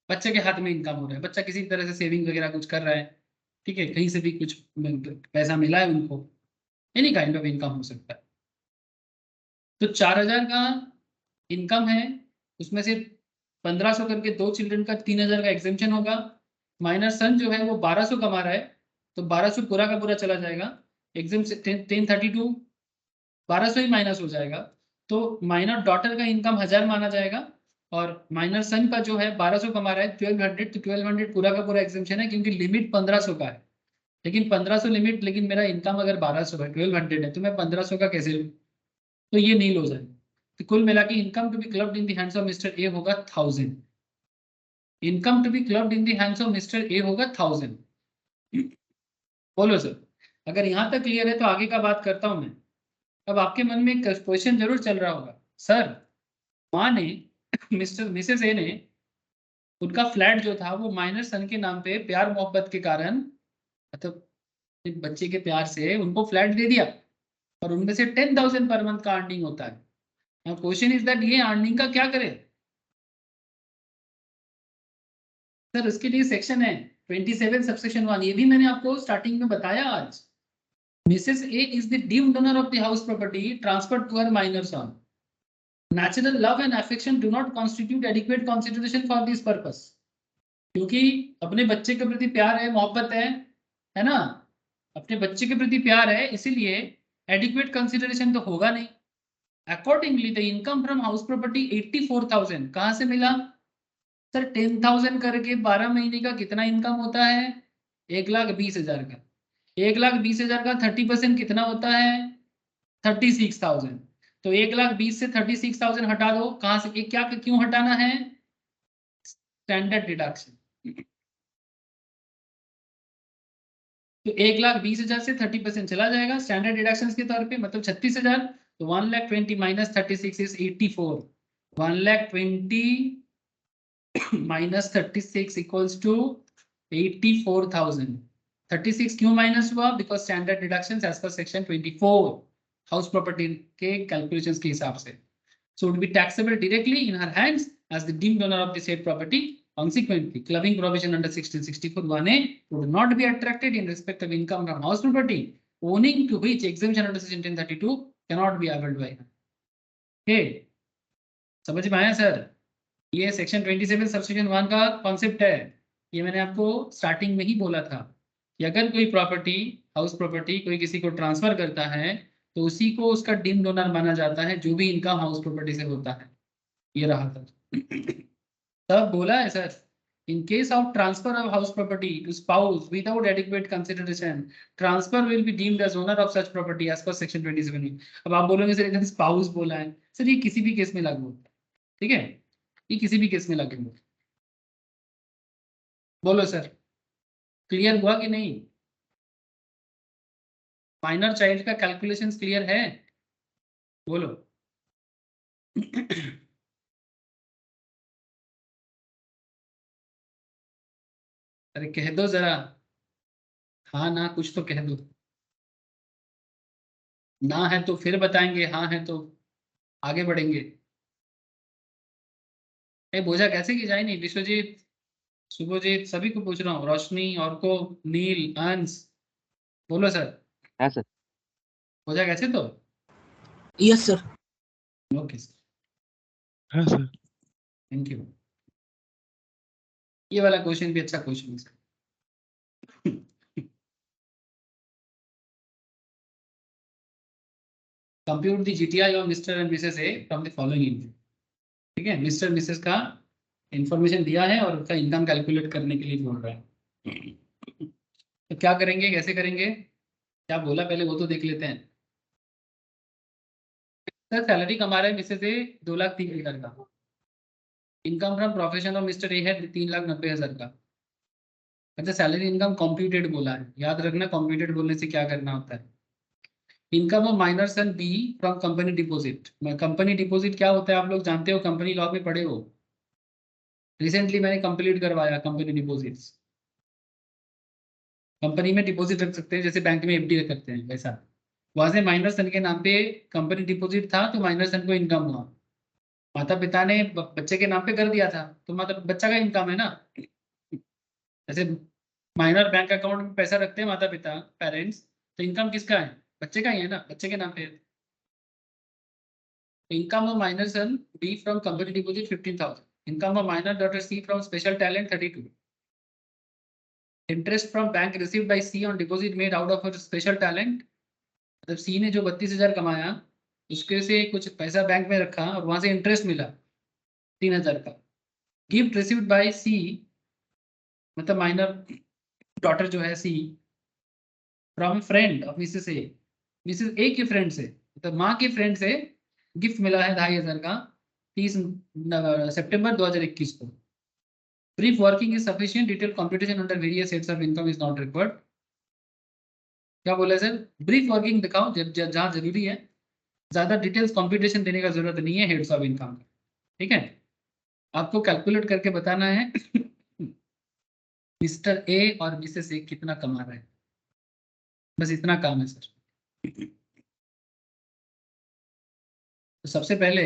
बच्चे के हाथ में इनकम हो रहा है, बच्चा किसी तरह से सेविंग वगैरह कुछ कर रहा है, ठीक है, कहीं से भी कुछ पैसा मिला है उनको, एनी काइंड ऑफ इनकम हो सकता है। तो 4000 का इनकम है, उसमें से 1500 करके 2 चिल्ड्रन का 3000 का एग्जेम्पशन होगा। माइनर सन जो है वो 1200 कमा रहा है, तो 1200 पूरा का पूरा चला जाएगा। एग्जेम्पशन 1032 1200 ही माइनस हो जाएगा, तो माइनर डॉटर का इनकम 1000 माना जाएगा और माइनर सन का जो है 1200 कमा रहा है 1200, तो 1200 पूरा का पूरा एग्जेम्पशन है क्योंकि लिमिट 1500 का है। लेकिन 1500 लिमिट, लेकिन मेरा इनकम अगर 1200 है, 1200 है, तो मैं 1500 का कैसे लूँ? तो ये नील हो जाएगा। तो कुल मिला के income to be clubbed in the hands of mister A होगा 1000। Income to be clubbed in the hands of mister A होगा 1000। बोलो सर, अगर यहाँ तक क्लियर है तो आगे का बात करता हूं मैं। अब आपके मन में क्वेश्चन जरूर चल रहा होगा, सर माँ ने मिस्टर मिसेस ए ने उनका फ्लैट जो था वो माइनर सन के नाम पे प्यार मोहब्बत के कारण, मतलब एक बच्चे के प्यार से उनको फ्लैट दे दिया और उनमें से 10,000 पर मंथ का अर्निंग होता है। नाउ क्वेश्चन इज दैट ये अर्निंग का क्या करे सर, उसके लिए सेक्शन है 27 सबसेक्शन 1, ये भी मैंने आपको स्टार्टिंग में बताया आज। Missus A is the deemed owner of the house property transferred to her minor son. Natural love and affection do not constitute adequate consideration for this purpose. क्योंकि अपने बच्चे के प्रति प्यार है, मोहब्बत है ना, अपने बच्चे के प्रति प्यार है, इसीलिए एडिक्वेट कंसिडरेशन तो होगा नहीं। Accordingly the income from house property 84,000 कहां से मिला सर? 10,000 करके 12 महीने का कितना इनकम होता है? 1,20,000 का। 1,20,000 का 30% कितना होता है? 36,000। तो 1,20,000 से 36,000 हटा दो। कहां से? ये क्या क्यों हटाना है? Standard deduction. तो 1,20,000 से 30% चला जाएगा स्टैंडर्ड डिडक्शन के तौर पे, मतलब 36,000। तो 1,20,000 minus 36 is 84। 1,20,000 minus 36 equals to 84,000। 36 क्यों माइनस हुआ? Because standard deductions as per section 24 house property के कैलकुलेशंस के हिसाब से। So it would be taxable directly in her hands as the deemed owner of the said property. Consequently, clubbing provision under 1664(1)(a) would not be attracted in respect of income from house property, owning to which exemption under section 1032 cannot be availed by her. Okay, समझ में आया sir? ये section 27 subsection 1 का concept है। ये मैंने आपको starting में ही बोला था कि अगर कोई प्रॉपर्टी, हाउस प्रॉपर्टी कोई किसी को ट्रांसफर करता है तो उसी को उसका डीम्ड ओनर माना जाता है, जो भी इनकम हाउस प्रॉपर्टी से होता है। ये रहा था तब बोला है sir, in case of transfer of house property to spouse without adequate consideration, transfer will be deemed as owner of such property as per section 27। अब आप बोलोगे सर इधर स्पाउस बोला है, सर ये किसी भी केस में लागू होता है, ठीक है, ये किसी भी केस में लागू होता है। बोलो सर, क्लियर हुआ कि नहीं? माइनर चाइल्ड का कैलकुलेशंस क्लियर है? बोलो अरे कह दो जरा, हाँ ना कुछ तो कह दो। ना है तो फिर बताएंगे, हाँ है तो आगे बढ़ेंगे। बोझा कैसे की जाए? नहीं, विश्वजीत, शुभजीत, सभी को पूछ रहा हूँ, रोशनी और को, नील, अंश, बोलो सर। हाँ सर। बोझा कैसे? तो यस सर। ओके सर, हाँ सर। Thank you. ये वाला क्वेश्चन भी अच्छा क्वेश्चन है sir. Compute the GTI of mister and Mrs A from the following input. ठीक है, मिस्टर मिसेस का इंफॉर्मेशन दिया है और उसका इनकम कैलकुलेट करने के लिए बोल रहा है। तो क्या करेंगे, कैसे करेंगे, क्या बोला पहले वो तो देख लेते हैं। सर सैलरी कमा रहे हैं मिसेस ए 2,30,000 का। Income from profession of mister A है 3,90,000 का। अच्छा, सैलरी इनकम कॉम्प्यूटेड बोला है, याद रखना कॉम्प्यूटेड बोलने से क्या करना होता है। Income of minor son B from company deposit. Company deposit क्या होता है आप लोग जानते हो, कंपनी लॉ में पढ़े हो, रिसेंटली मैंने कंप्लीट करवाया कंपनी डिपॉजिट्स। कंपनी में डिपॉजिट रख सकते हैं जैसे बैंक में एफडी करते हैं वैसा। वहां से माइनर सन के नाम पे कंपनी डिपॉजिट था तो माइनर सन को इनकम हुआ। माता पिता ने बच्चे के नाम पे कर दिया था तो मतलब बच्चा का इनकम है ना। जैसे माइनर बैंक अकाउंट में पैसा रखते हैं माता पिता, पेरेंट्स, तो इनकम किसका है? बच्चे का ही है ना, बच्चे के नाम पे। Income of minor son B from company deposit 15,000। Income of minor daughter C from special talent 32। Interest from bank received by C on deposit made out of special talent. मतलब सी ने जो 32,000 कमाया उसके से कुछ पैसा बैंक में रखा और वहां से इंटरेस्ट मिला 3,000 का। गिफ्ट रिसीव्ड बाय सी, मतलब माइनर डॉटर जो है C, from friend of Mrs A. Mrs A के फ्रेंड से, मतलब माँ के फ्रेंड से गिफ्ट मिला है 2,500 का 30 सितंबर 2021 को। Brief working is sufficient, detail computation under various sets of income is not required. क्या बोला सर? ब्रीफ वर्किंग दिखाओ जहाँ जरूरी है, ज्यादा डिटेल्स कंप्यूटेशन देने का जरूरत नहीं है हेड्स ऑफ इनकम का। ठीक है, आपको कैलकुलेट करके बताना है मिस्टर ए और मिसेस ए कितना कमा रहे हैं। बस इतना काम है सर। तो सबसे पहले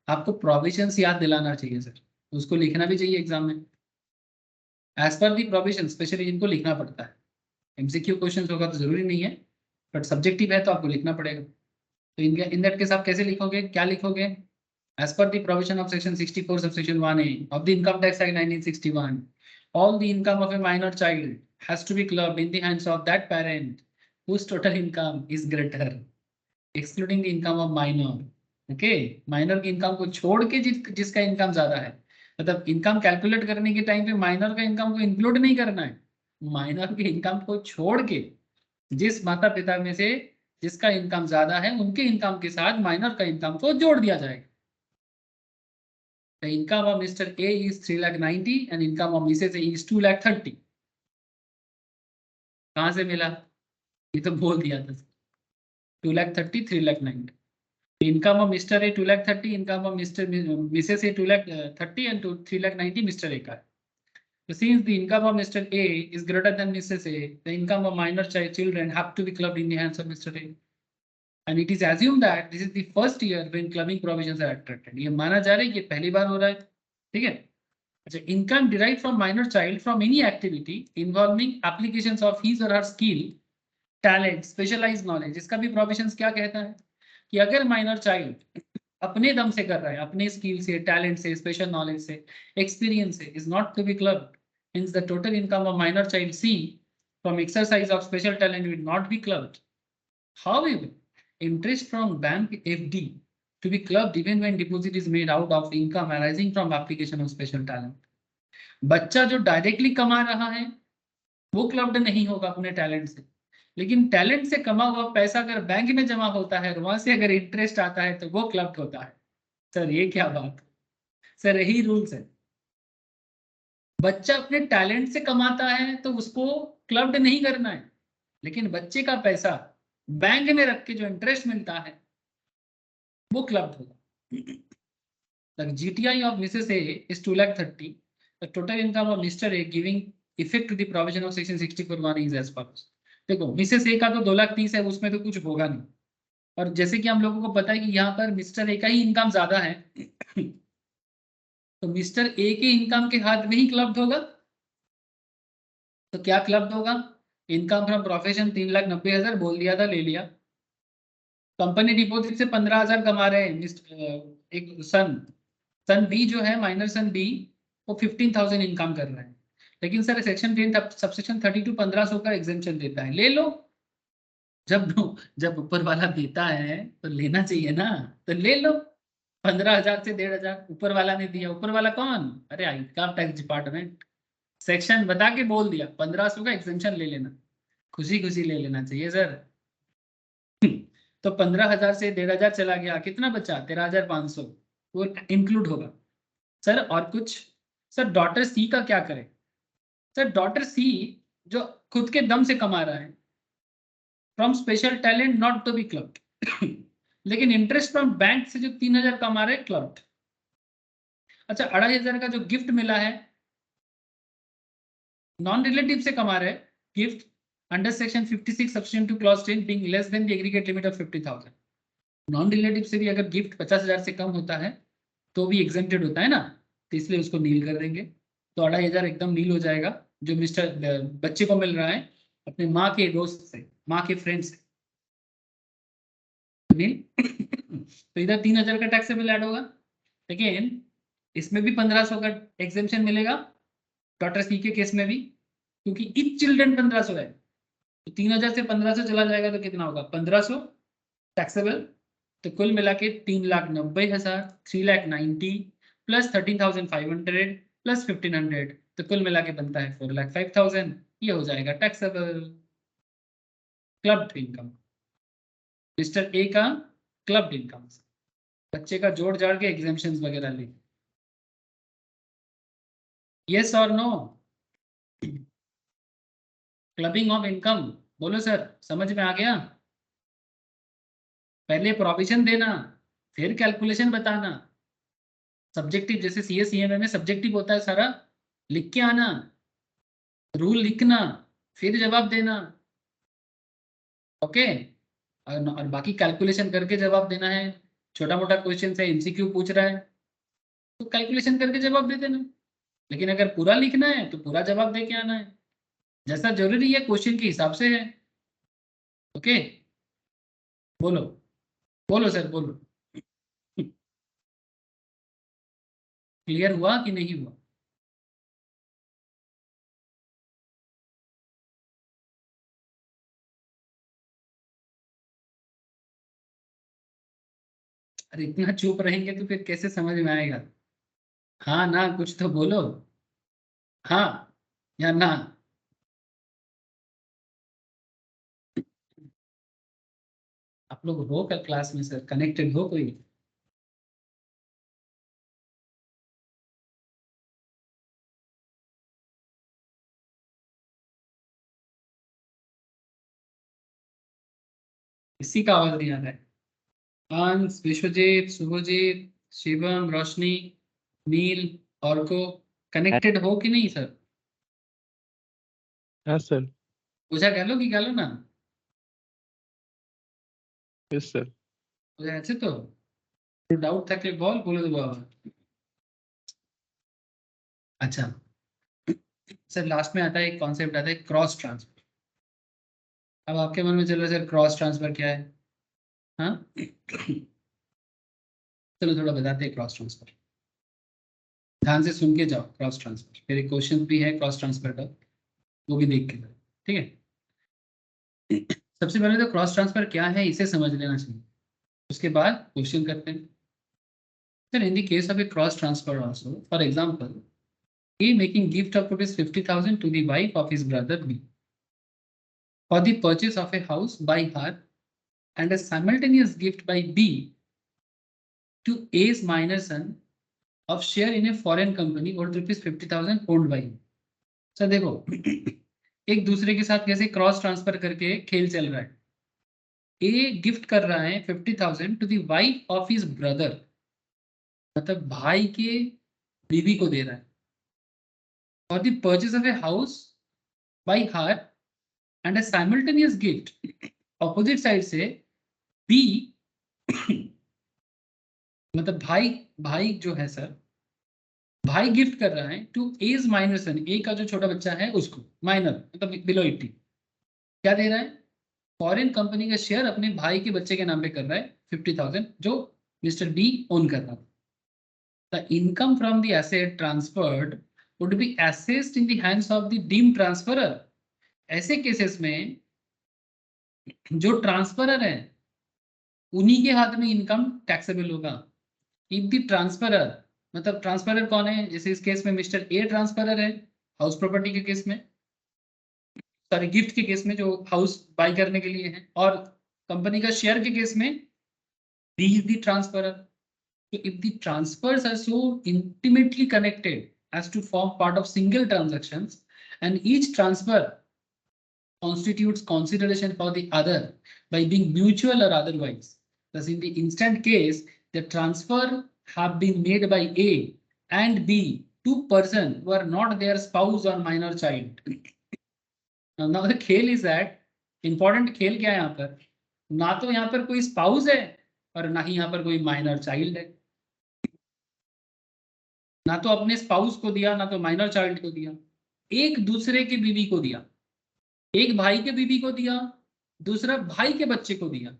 आपको प्रोविजंस याद दिलाना चाहिए सर, उसको लिखना भी चाहिए एग्जाम में। एज पर दी प्रोविजन स्पेशली इनको लिखना पड़ता है। एमसीक्यू क्वेश्चन होगा तो जरूरी नहीं है, बट सब्जेक्टिव है तो आपको लिखना पड़ेगा। तो इन दैट केस आप कैसे लिखोगे, क्या लिखोगे? As per the provision of section 64 subsection 1A of the income tax act 1961, all the income of a minor child has to be clubbed in the hands of that parent whose total income is greater, excluding the income of minor. Okay, minor की income को छोड़ के जिसका income ज्यादा है, मतलब income calculate करने के टाइम पे माइनर का इनकम को इंक्लूड नहीं करना है, माइनर की इनकम को छोड़ के जिस माता पिता में से जिसका इनकम ज्यादा है उनके इनकम के साथ माइनर का इनकम को जोड़ दिया जाएगा। The income of Mr. A is 3,90,000 and income of Mrs. A is 2,30,000. कहाँ से मिला? ये तो बोल दिया था 2,30,000, 3,90,000. Income of Mr. A 2,30,000, income of Mrs. A 2,30,000 and 3,90,000 Mr. A का। So since the income of Mr. A is greater than Mrs. A, the income of minor children have to be clubbed in the hands of Mr. A. And it is assumed that this is the first year when clubbing provisions are attracted. ये माना जा रहा है कि पहली बार हो रहा है, ठीक है? अच्छा, income derived from minor child from any activity involving applications of his or her skill, talent, specialized knowledge, इसका भी provisions क्या कहता है कि अगर minor child अपने दम से कर रहा है, अपने स्किल से, टैलेंट से, स्पेशल नॉलेज से, एक्सपीरियंस से, is not to be clubbed. Hence the total income of minor child C from exercise of special talent will not be clubbed. However, interest from bank FD to be clubbed even when deposit is made out of income arising from application of special talent. बच्चा जो directly कमा रहा है वो clubbed नहीं होगा अपने talent से, लेकिन टैलेंट से कमा हुआ पैसा अगर बैंक में जमा होता है और वहां से अगर इंटरेस्ट आता है तो वो क्लब्ड होता है। सर ये क्या बात? सर यही रूल्स है। बच्चा अपने टैलेंट से कमाता है तो उसको क्लब्ड नहीं करना है, लेकिन बच्चे का पैसा बैंक में रख के जो इंटरेस्ट मिलता है वो क्लब्ड होगा। The GTI of Mrs. A is 2,30,000. The total income of Mr. A giving effect to the provision of section 64(1) is as follows. देखो मिसेस ए का तो 2,30,000 है, उसमें तो कुछ होगा नहीं, और जैसे कि हम लोगों को पता है कि यहाँ पर मिस्टर ए का ही इनकम ज्यादा है तो मिस्टर ए के इनकम के हाथ में ही क्लब्ड होगा। तो क्या क्लब्ड होगा? इनकम फ्रॉम प्रोफेशन 3,90,000 बोल दिया था, ले लिया। कंपनी डिपॉजिट से 15,000 कमा रहे हैं, एक सन बी जो है, माइनर सन बी, वो 15,000 इनकम कर रहा है, लेकिन सर सेक्शन 10 सबसेक्शन 32 1500 का एग्जेम्पशन देता है। ले लो, जब ऊपर वाला देता है तो लेना चाहिए ना, तो ले लो। 15,000 से 1,500 ऊपर वाला ने दिया। ऊपर वाला कौन? अरे इनकम टैक्स डिपार्टमेंट, सेक्शन बता के बोल दिया 1500 का एग्जेम्पशन ले लेना, खुशी खुशी ले लेना चाहिए सर। तो 15,000 से 1,500 चला गया, कितना बचा? 13,500, वो इंक्लूड होगा सर। और कुछ सर, डॉटर सी का क्या करें? सर डॉटर सी जो खुद के दम से कमा रहा है, from special talent not to be clubbed, लेकिन इंटरेस्ट फ्रॉम बैंक से जो 3,000 कमा रहे क्लब्ड। अच्छा, 2,500 का जो गिफ्ट मिला है, नॉन रिलेटिव से कमा रहे gift under section 56 subsection 2 clause 10 being less than the aggregate limit of 50,000। Non relative से भी अगर गिफ्ट 50,000 से कम होता है तो भी एग्जेम्प्टेड होता है ना, तो इसलिए उसको नील कर देंगे। तो 2,500 एकदम नील हो जाएगा, जो मिस्टर बच्चे को मिल रहा है अपने माँ के दोस्त से, माँ के फ्रेंड से, नील। तो इधर 3,000 का टैक्सेबल ऐड होगा, लेकिन इसमें भी 1,500 का एग्जेम्पशन मिलेगा डॉटर सी के केस में भी, क्योंकि ईच चिल्ड्रन 1,500 है। तो 3,000 से 1,500 चला जाएगा तो कितना होगा? 1,500 टैक्सेबल। तो कुल मिला के 3,90,000, 3,90,000 प्लस 13,500 प्लस 1,500, तो कुल मिला के बनता है 4,05,000। ये हो जाएगा taxable clubbed income, mister A का क्लब्ड इनकम। बच्चे का जोड़ जाड़ के एग्जेम्पशंस वगैरह ले। यस और नो? क्लबिंग ऑफ इनकम बोलो सर, समझ में आ गया? पहले प्रोविजन देना, फिर कैलकुलेशन बताना। सब्जेक्टिव जैसे CA/CMA में सब्जेक्टिव होता है सारा, लिख के आना, रूल लिखना, फिर जवाब देना। ओके, और बाकी कैलकुलेशन करके जवाब देना है। छोटा मोटा क्वेश्चन है, एमसीक्यू पूछ रहा है तो कैलकुलेशन करके जवाब दे देना। लेकिन अगर पूरा लिखना है तो पूरा जवाब दे के आना है, जैसा जरूरी है क्वेश्चन के हिसाब से है। ओके, बोलो बोलो सर बोलो। क्लियर हुआ कि नहीं हुआ? अरे इतना चुप रहेंगे तो फिर कैसे समझ में आएगा? हाँ ना, कुछ तो बोलो। हाँ या ना? आप लोग हो क्या क्लास में सर? कनेक्टेड हो कोई? किसी का आवाज नहीं आ रहा है। अंश, विश्वजीत, शुभजीत, शिवम, रोशनी, नील, और को कनेक्टेड हो कि नहीं सर? हाँ सर। पूछा गया लो कि गया लो ना? Yes sir. पूछा अच्छे तो डाउट था कि बॉल बोलो तो बाबा। अच्छा सर, लास्ट में आता है एक कॉन्सेप्ट आता है क्रॉस ट्रांसफर। अब आपके मन में चल रहा है सर क्रॉस ट्रांसफर क्या है? हाँ चलो थोड़ा बताते हैं क्रॉस ट्रांसफर। ध्यान से सुन के जाओ। क्रॉस ट्रांसफर फिर एक क्वेश्चन भी है क्रॉस ट्रांसफर का, वो भी देख के जाओ, ठीक है? सबसे पहले तो क्रॉस ट्रांसफर क्या है इसे समझ लेना चाहिए, उसके बाद क्वेश्चन करते हैं। Sir in the case of A cross transfer also, for example, A making gift of rupees 50,000 to the wife of his brother B for the purchase of a house by her, and a simultaneous gift by B to A's minor son of share in a foreign company worth rupees 50,000 owned by him. Sir देखो एक दूसरे के साथ कैसे cross transfer करके खेल चल रहा है। ए गिफ्ट कर रहा है 50,000 to the wife of his brother, मतलब भाई के बीवी को दे रहा है, for the purchase of a house by her, and a simultaneous gift opposite side से बी मतलब भाई, भाई जो है सर, भाई गिफ्ट कर रहा है टू एज माइनर सन, ए का जो छोटा बच्चा है उसको, माइनर मतलब बिलो 80, क्या दे रहा है? फॉरेन कंपनी का शेयर अपने भाई के बच्चे के नाम पे कर रहा है 50,000, जो मिस्टर बी ओन कर रहा था। The income from the asset transferred would be assessed in the hands of the deem transferor. ऐसे केसेस में जो ट्रांसफरर है उन्हीं के हाथ में इनकम टैक्सेबल होगा। इफ द ट्रांसफरर, मतलब ट्रांसफरर कौन है? जैसे इस केस में मिस्टर ए ट्रांसफरर है हाउस प्रॉपर्टी के केस में, सॉरी गिफ्ट के केस में जो हाउस बाय करने के लिए है, और कंपनी का शेयर के केस में B is the transferor. So if the transfers are so intimately connected as to form part of single transactions, and each transfer constitutes consideration for the other by being mutual or otherwise, thus in the instant case, the transfer have been made by A and B, two persons who are not their spouse or minor child. Now the खेल is that, important खेल क्या है यहाँ पर? ना तो यहाँ पर कोई स्पाउस है और ना ही यहाँ पर कोई माइनर चाइल्ड है। ना तो अपने स्पाउस को दिया, ना तो माइनर चाइल्ड को दिया, एक दूसरे की बीवी को दिया। एक भाई के बीवी को दिया, दूसरा भाई के बच्चे को दिया,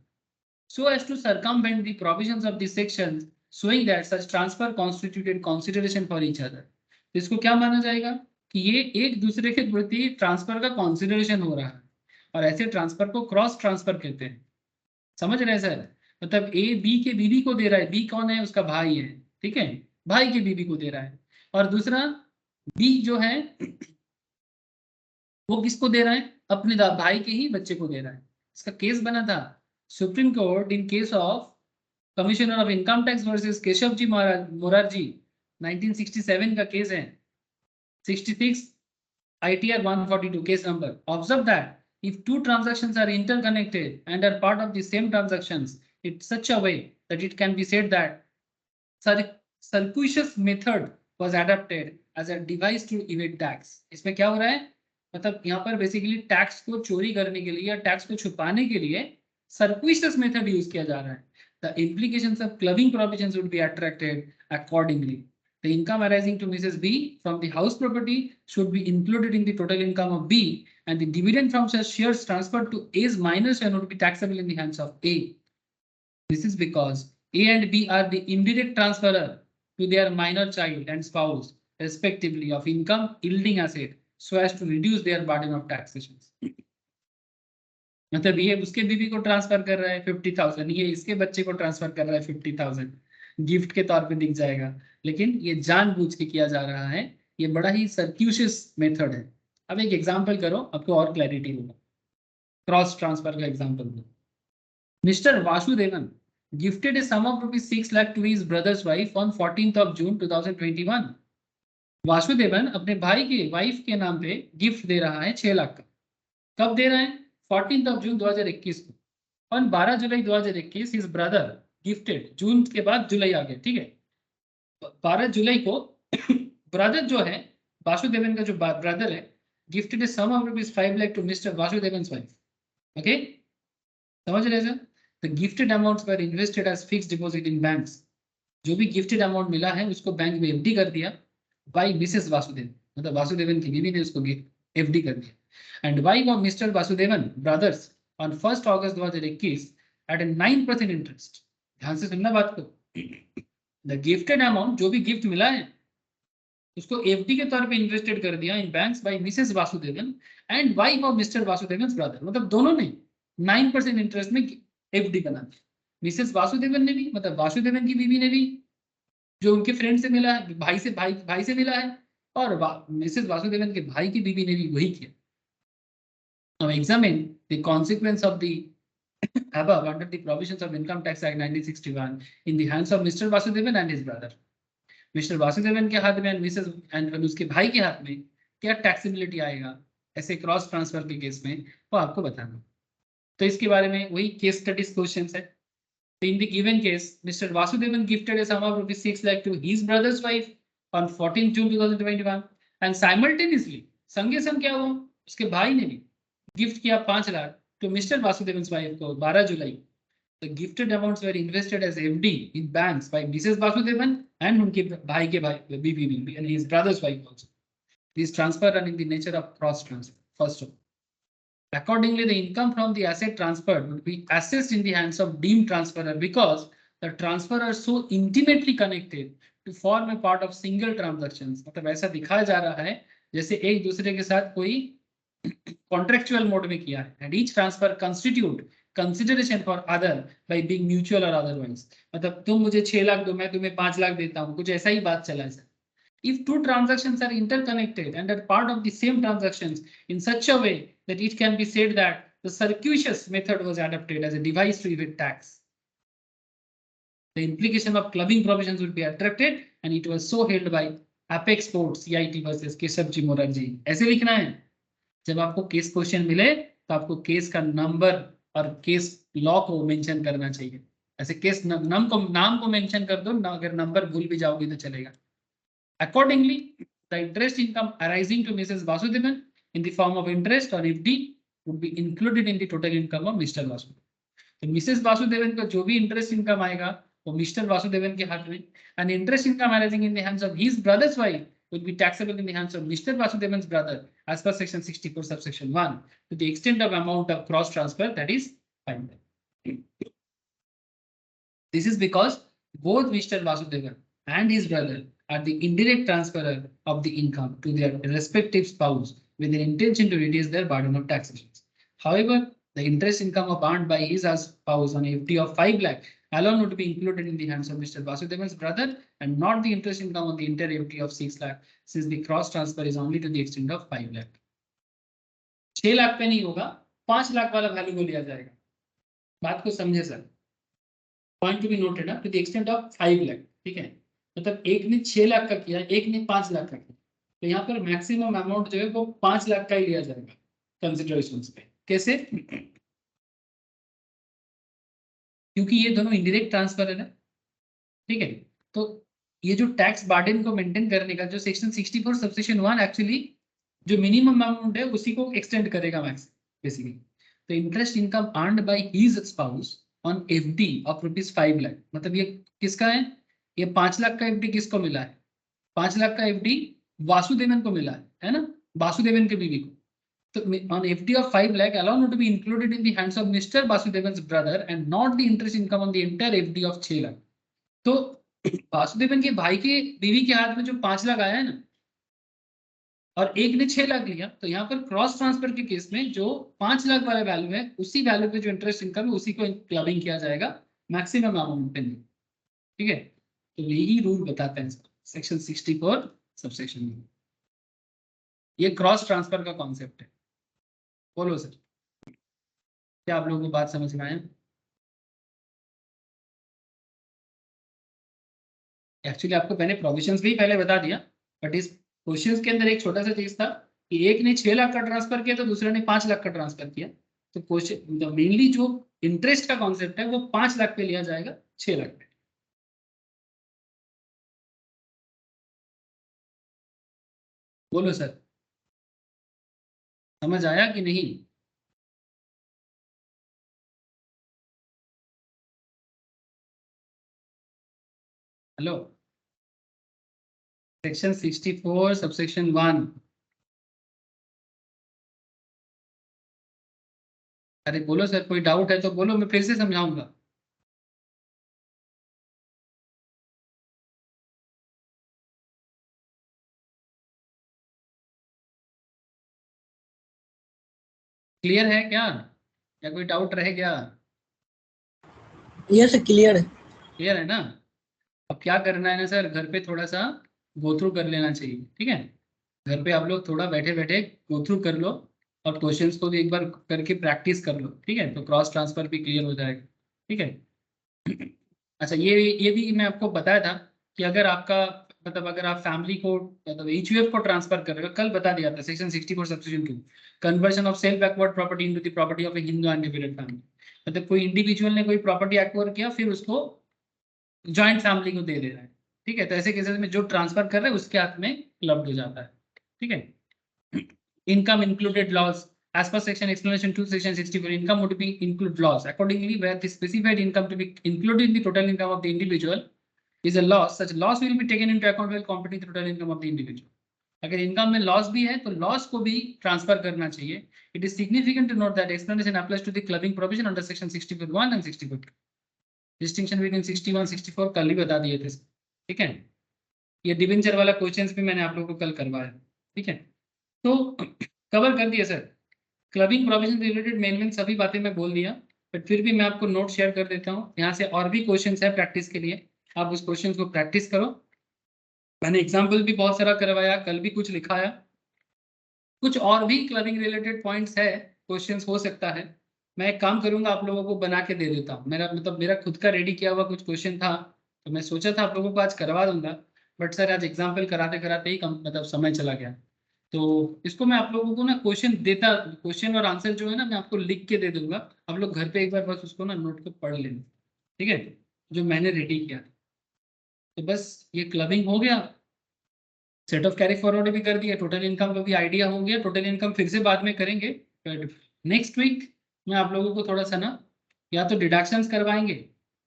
so as to circumvent the provisions of this section showing that such transfer constituted consideration for each other। तो इसको क्या माना जाएगा कि ये एक दूसरे के प्रति ट्रांसफर का कंसिडरेशन हो रहा है, और ऐसे ट्रांसफर को क्रॉस ट्रांसफर कहते हैं। समझ रहे हैं सर? मतलब ए बी के बीवी को दे रहा है, बी कौन है? उसका भाई है, ठीक है, भाई की बीवी को दे रहा है, और दूसरा बी जो है वो किसको दे रहा है? अपने भाई के ही बच्चे को दे रहा है। इसका केस बना था Supreme Court in case of Commissioner of Income Tax versus Keshav ji Morarji, 1967 का केस है, 66 ITR 142 case number. Observe that if two transactions are interconnected and are part of the same transactions in such a way that it can be said that circuitous method was adapted as a device to evade tax। इसमें क्या हो रहा है? मतलब यहाँ पर basically tax को चोरी करने के लिए या टैक्स को छुपाने के लिए सर्कुइशियस मेथड यूज किया जा रहा है. The implications of clubbing provisions would be attracted accordingly. The income arising to Mrs. B from the house property should be included in the total income of B, and the dividend from such shares transferred to A's minor share would be taxable in the hands of A. This is because A and B are the indirect transferor to their minor child and spouse, respectively, of income yielding asset, so as to reduce their burden of taxation. मतलब ये उसके बीवी को transfer कर रहा है 50,000, ये इसके बच्चे को ट्रांसफर कर रहा है 50,000, गिफ्ट के तौर पे दिख जाएगा, लेकिन ये जानबूझ के किया जा रहा है. ये बड़ा ही सर्क्यूशियस मेथड है. अब एक एग्जांपल करो, आपको और क्लैरिटी होगा. क्रॉस ट्रांसफर का एग्जांपल दो. Mister Vasudevan gifted a sum of ₹6 lakh to his brother's wife on 14th of June 2021. Vasudevan अपने भाई के वाइफ के नाम पे गिफ्ट दे रहा है 6 लाख का. कब दे रहा है? 14th of June 2021 को. और 12 जुलाई 2021 हिज ब्रदर गिफ्टेड, जून के बाद जुलाई आ गया, ठीक है. 12 जुलाई को ब्रदर जो है वासुदेवन का, जो ब्रदर है, gifted a sum of ₹5 lakh to Mr Vasudevan's wife. Okay, समझ रहे sir? The gifted amounts were invested as fixed deposit in banks. जो भी गिफ्टेड अमाउंट मिला है उसको बैंक में एफडी कर दिया बाय मिसेस वासुदेवन, मतलब वासुदेवन की बीवी ने उसको एफडी कर दिया. And wife of Mr. Vasudevan brothers on 1st August 2021 at a 9% interest. ध्यान से सुनना बात को. The gifted amount, जो भी गिफ्ट मिला है उसको एफडी के तौर पे इन्वेस्टेड कर दिया in banks by Mrs Vasudevan and wife of Mr Vasudevan brother. मतलब दोनों ने 9% इंटरेस्ट में एफडी बना दिया. मिसेस वासुदेवन ने भी, मतलब वासुदेवन की बीवी ने भी, जो उनके फ्रेंड से मिला है, भाई से मिला है, और मिसेस वासुदेवन के भाई की बीवी ने भी वही किया. Now examine the consequence of the above under the provisions of Income Tax Act 1961 in the hands of Mr. Vasudevan and his brother. Mr. Vasudevan के हाथ में and उसके भाई के हाथ में क्या टैक्सेबिलिटी आएगा ऐसे क्रॉस ट्रांसफर के केस में, वो आपको बताना. तो इसके बारे में वही केस स्टडीज क्वेश्चंस है. In the given case, Mr. Vasudevan gifted a sum of ₹6 lakh to his brother's wife on 14 June 2021 and simultaneously, संगे संग क्या हुआ, उसके भाई ने भी गिफ्ट किया 5 lakh to Mr. Vasudevan's wife को 12 जुलाई. The gifted amounts were invested as FD in banks by Mrs. Vasudevan and उनके भाई के भाई बीवी and his brother's wife also. These transfer are in the nature of cross transfer. First of all, accordingly, the income from the asset transferred would be assessed in the hands of deemed transferor because the transferor are so intimately connected to form a part of single transactions. मतलब ऐसा दिखाया जा रहा है जैसे एक दूसरे के साथ कोई कॉन्ट्रेक्चुअल मोड में किया है. And each transfer constitute consideration for other by being mutual और अदरवाइज. मतलब तुम मुझे 6 लाख दो, मैं तुम्हें 5 लाख देता हूँ, कुछ ऐसा ही बात चला है. If two transactions are interconnected and are part of the same transactions in such a way that it can be said that the circuitous method was adopted as a device to evade tax, the implication of clubbing provisions would be attracted, and it was so held by Apex Court CIT versus Keshavji Morarji. ऐसे लिखना है. जब आपको case question मिले तो आपको case का number और केस लॉ को मेंशन करना चाहिए. ऐसे केस नाम को मेंशन कर दो, अगर नंबर भूल भी जाओगे तो चलेगा. Accordingly, the interest income arising to Mrs. Vasudevan in the form of interest or FD would be included in the total income of Mr. Vasudevan. तो Mrs. Vasudevan का जो भी interest income आएगा वो Mr. Vasudevan के हाथ में, and interest income arising in the hands of his brother's wife will be taxable in the hands of Mr. Vasudevan's brother as per section 64 subsection 1 to the extent of amount of cross transfer that is 5 lakh. This is because both Mr. Vasudevan and his brother are the indirect transferor of the income to their respective spouse with the intention to reduce their burden of taxation. However, the interest income earned by his spouse on FD of 5 lakh alone would be included in the hands of Mr. Vasudevan's brother and not the interest income on the entire FD of 6 lakh, since the cross transfer is only to the extent of 5 lakh. 6 lakh पे नहीं होगा, 5 लाख वाला value को लिया जाएगा. बात को समझे सर? Point to be noted to the extent of 5 lakh. ठीक है, मतलब एक ने 6 लाख का किया, एक ने 5 लाख का किया, तो यहाँ पर मैक्सिमम अमाउंट जो है वो 5 लाख का ही लिया जाएगा कंसिडरेशन पे. कैसे? क्योंकि ये दोनों इनडायरेक्ट ट्रांसफर है ना. ठीक है, तो ये जो टैक्स बर्डन को मेंटेन करने का जो सेक्शन 64 सबसेक्शन 1 एक्चुअली जो मिनिमम अमाउंट है उसी को एक्सटेंड करेगा मैक्स बेसिकली। तो interest income earned by his spouse on FD of ₹5 lakh, मतलब ये किसका है? ये 5 लाख का एफडी किसको मिला है? 5 लाख का एफडी वासुदेवन को मिला है ना, वासुदेवन के बीवी को। तो on FD of 5 lakh alone to be included in the hands of Mr. Vasudevan's brother and not the interest income on the entire FD of 6 lakh. तो वासुदेवन के भाई के बीवी के हाथ में जो 5 लाख आया है ना, और एक ने 6 लाख लिया, तो यहाँ पर क्रॉस ट्रांसफर के केस में जो 5 लाख वाला वैल्यू है उसी वैल्यू पे जो इंटरेस्ट इनकम है उसी को क्लबिंग किया जाएगा मैक्सिमम अमाउंट पे। ठीक है, तो यही रूल बताते हैं सेक्शन 64 सबसेक्शन में। ये क्रॉस ट्रांसफर का कॉन्सेप्ट है। बोलो सर, क्या आप लोगों को बात समझ में आया? एक्चुअली आपको मैंने प्रोविजंस भी पहले बता दिया, बट इस क्वेश्चंस के अंदर एक छोटा सा चीज था कि एक ने 6 लाख का ट्रांसफर किया तो दूसरे ने 5 लाख का ट्रांसफर किया। तो क्वेश्चन मेनली जो इंटरेस्ट का कॉन्सेप्ट है वो 5 लाख पे लिया जाएगा, 6 लाख पे। बोलो सर, समझ आया कि नहीं? Hello, section 64 subsection 1। अरे बोलो सर, कोई डाउट है तो बोलो, मैं फिर से समझाऊंगा। क्लियर है क्या, या कोई डाउट रह गया? यस क्लियर है। क्लियर है ना? अब क्या करना है ना सर, घर पे थोड़ा सा गो थ्रू कर लेना चाहिए। ठीक है, घर पे आप लोग थोड़ा बैठे बैठे गो थ्रू कर लो और क्वेश्चंस को भी एक बार करके प्रैक्टिस कर लो। ठीक है, तो क्रॉस ट्रांसफर भी क्लियर हो जाएगा। ठीक है। अच्छा, ये भी मैं आपको बताया था कि अगर आपका मतलब अगर आप फैमिली को मतलब EQF को ट्रांसफर कर रहे हो, कल बता दिया था section 64 subsection 2, conversion of self backward property into the property of A Hindu undivided family. मतलब कोई इंडिविजुअल ने कोई प्रॉपर्टी एक्वायर किया, फिर उसको जॉइंट फैमिली को दे रहा है। ठीक है, तो ऐसे केसेस में जो ट्रांसफर कर रहे हैं उसके हाथ में क्लब्ड हो जाता है। ठीक है। Income included loss as per section explanation 2 section 64, income would be include loss accordingly where the specified income to be included in the total income of the individual is a loss, such loss will be taken into account while computing the total income of the individual। अगर इनकम में loss भी है तो loss को भी transfer करना चाहिए। It is significant to note that explanation applies to the clubbing provision under section 64(1) and 64(2). Distinction between 61 64 कल ही बता दिए थे। ठीक है, ये डिवेंचर वाला क्वेश्चंस भी मैंने आप लोगों को कल करवाया। ठीक है, तो कवर कर दिया sir. Clubbing provision related main सभी बातें मैं बोल दिया, बट फिर भी मैं आपको नोट शेयर कर देता हूँ। यहाँ से और भी क्वेश्चंस है प्रैक्टिस के लिए, आप उस क्वेश्चन को प्रैक्टिस करो। मैंने एग्जाम्पल भी बहुत सारा करवाया, कल भी कुछ लिखाया। कुछ और भी क्लबिंग रिलेटेड पॉइंट्स है, क्वेश्चंस हो सकता है। मैं एक काम करूंगा, आप लोगों को बना के दे देता हूँ। मेरा खुद का रेडी किया हुआ कुछ क्वेश्चन था, तो मैं सोचा था आप लोगों को आज करवा दूंगा, बट सर आज एग्जाम्पल कराते कराते ही मतलब समय चला गया। तो इसको मैं आप लोगों को ना क्वेश्चन और आंसर जो है ना मैं आपको लिख के दे दूंगा। आप लोग घर पे एक बार बस उसको ना नोट को पढ़ लेना। ठीक है, जो मैंने रेडी किया। तो बस ये क्लबिंग हो गया, सेट ऑफ कैरी फॉरवर्ड भी कर दिया, टोटल इनकम का भी आइडिया हो गया। टोटल इनकम फिर से बाद में करेंगे, नेक्स्ट वीक में आप लोगों को थोड़ा सा ना या तो डिडक्शंस करवाएंगे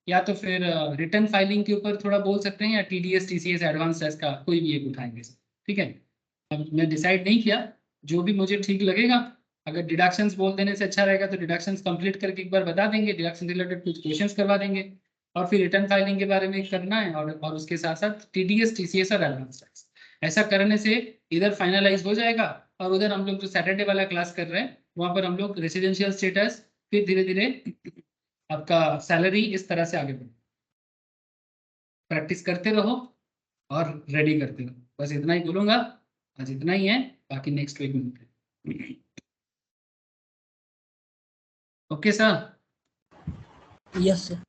या तो फिर रिटर्न फाइलिंग के ऊपर थोड़ा बोल सकते हैं, या TDS TCS एडवांस टेस्ट का कोई भी एक उठाएंगे। ठीक है, अब मैं डिसाइड नहीं किया, जो भी मुझे ठीक लगेगा। अगर डिडक्शंस बोल देने से अच्छा रहेगा तो डिडक्शंस कंप्लीट करके एक बार बता देंगे, डिडक्शन रिलेटेड कुछ क्वेश्चंस करवा देंगे, और फिर रिटर्न फाइलिंग के बारे में करना है, और उसके साथ साथ TDS TCS और एडवांस टैक्स। ऐसा करने से इधर फाइनलाइज हो जाएगा, और उधर हम लोग जो सैटरडे वाला क्लास कर रहे हैं वहां पर हम लोग रेसिडेंशियल स्टेटस, फिर धीरे धीरे आपका सैलरी, इस तरह से आगे बढ़े। प्रैक्टिस करते रहो और रेडी करते रहो, बस इतना ही बोलूंगा। आज इतना ही है, बाकी नेक्स्ट वीक मिलते हैं। Okay sir? Yes sir.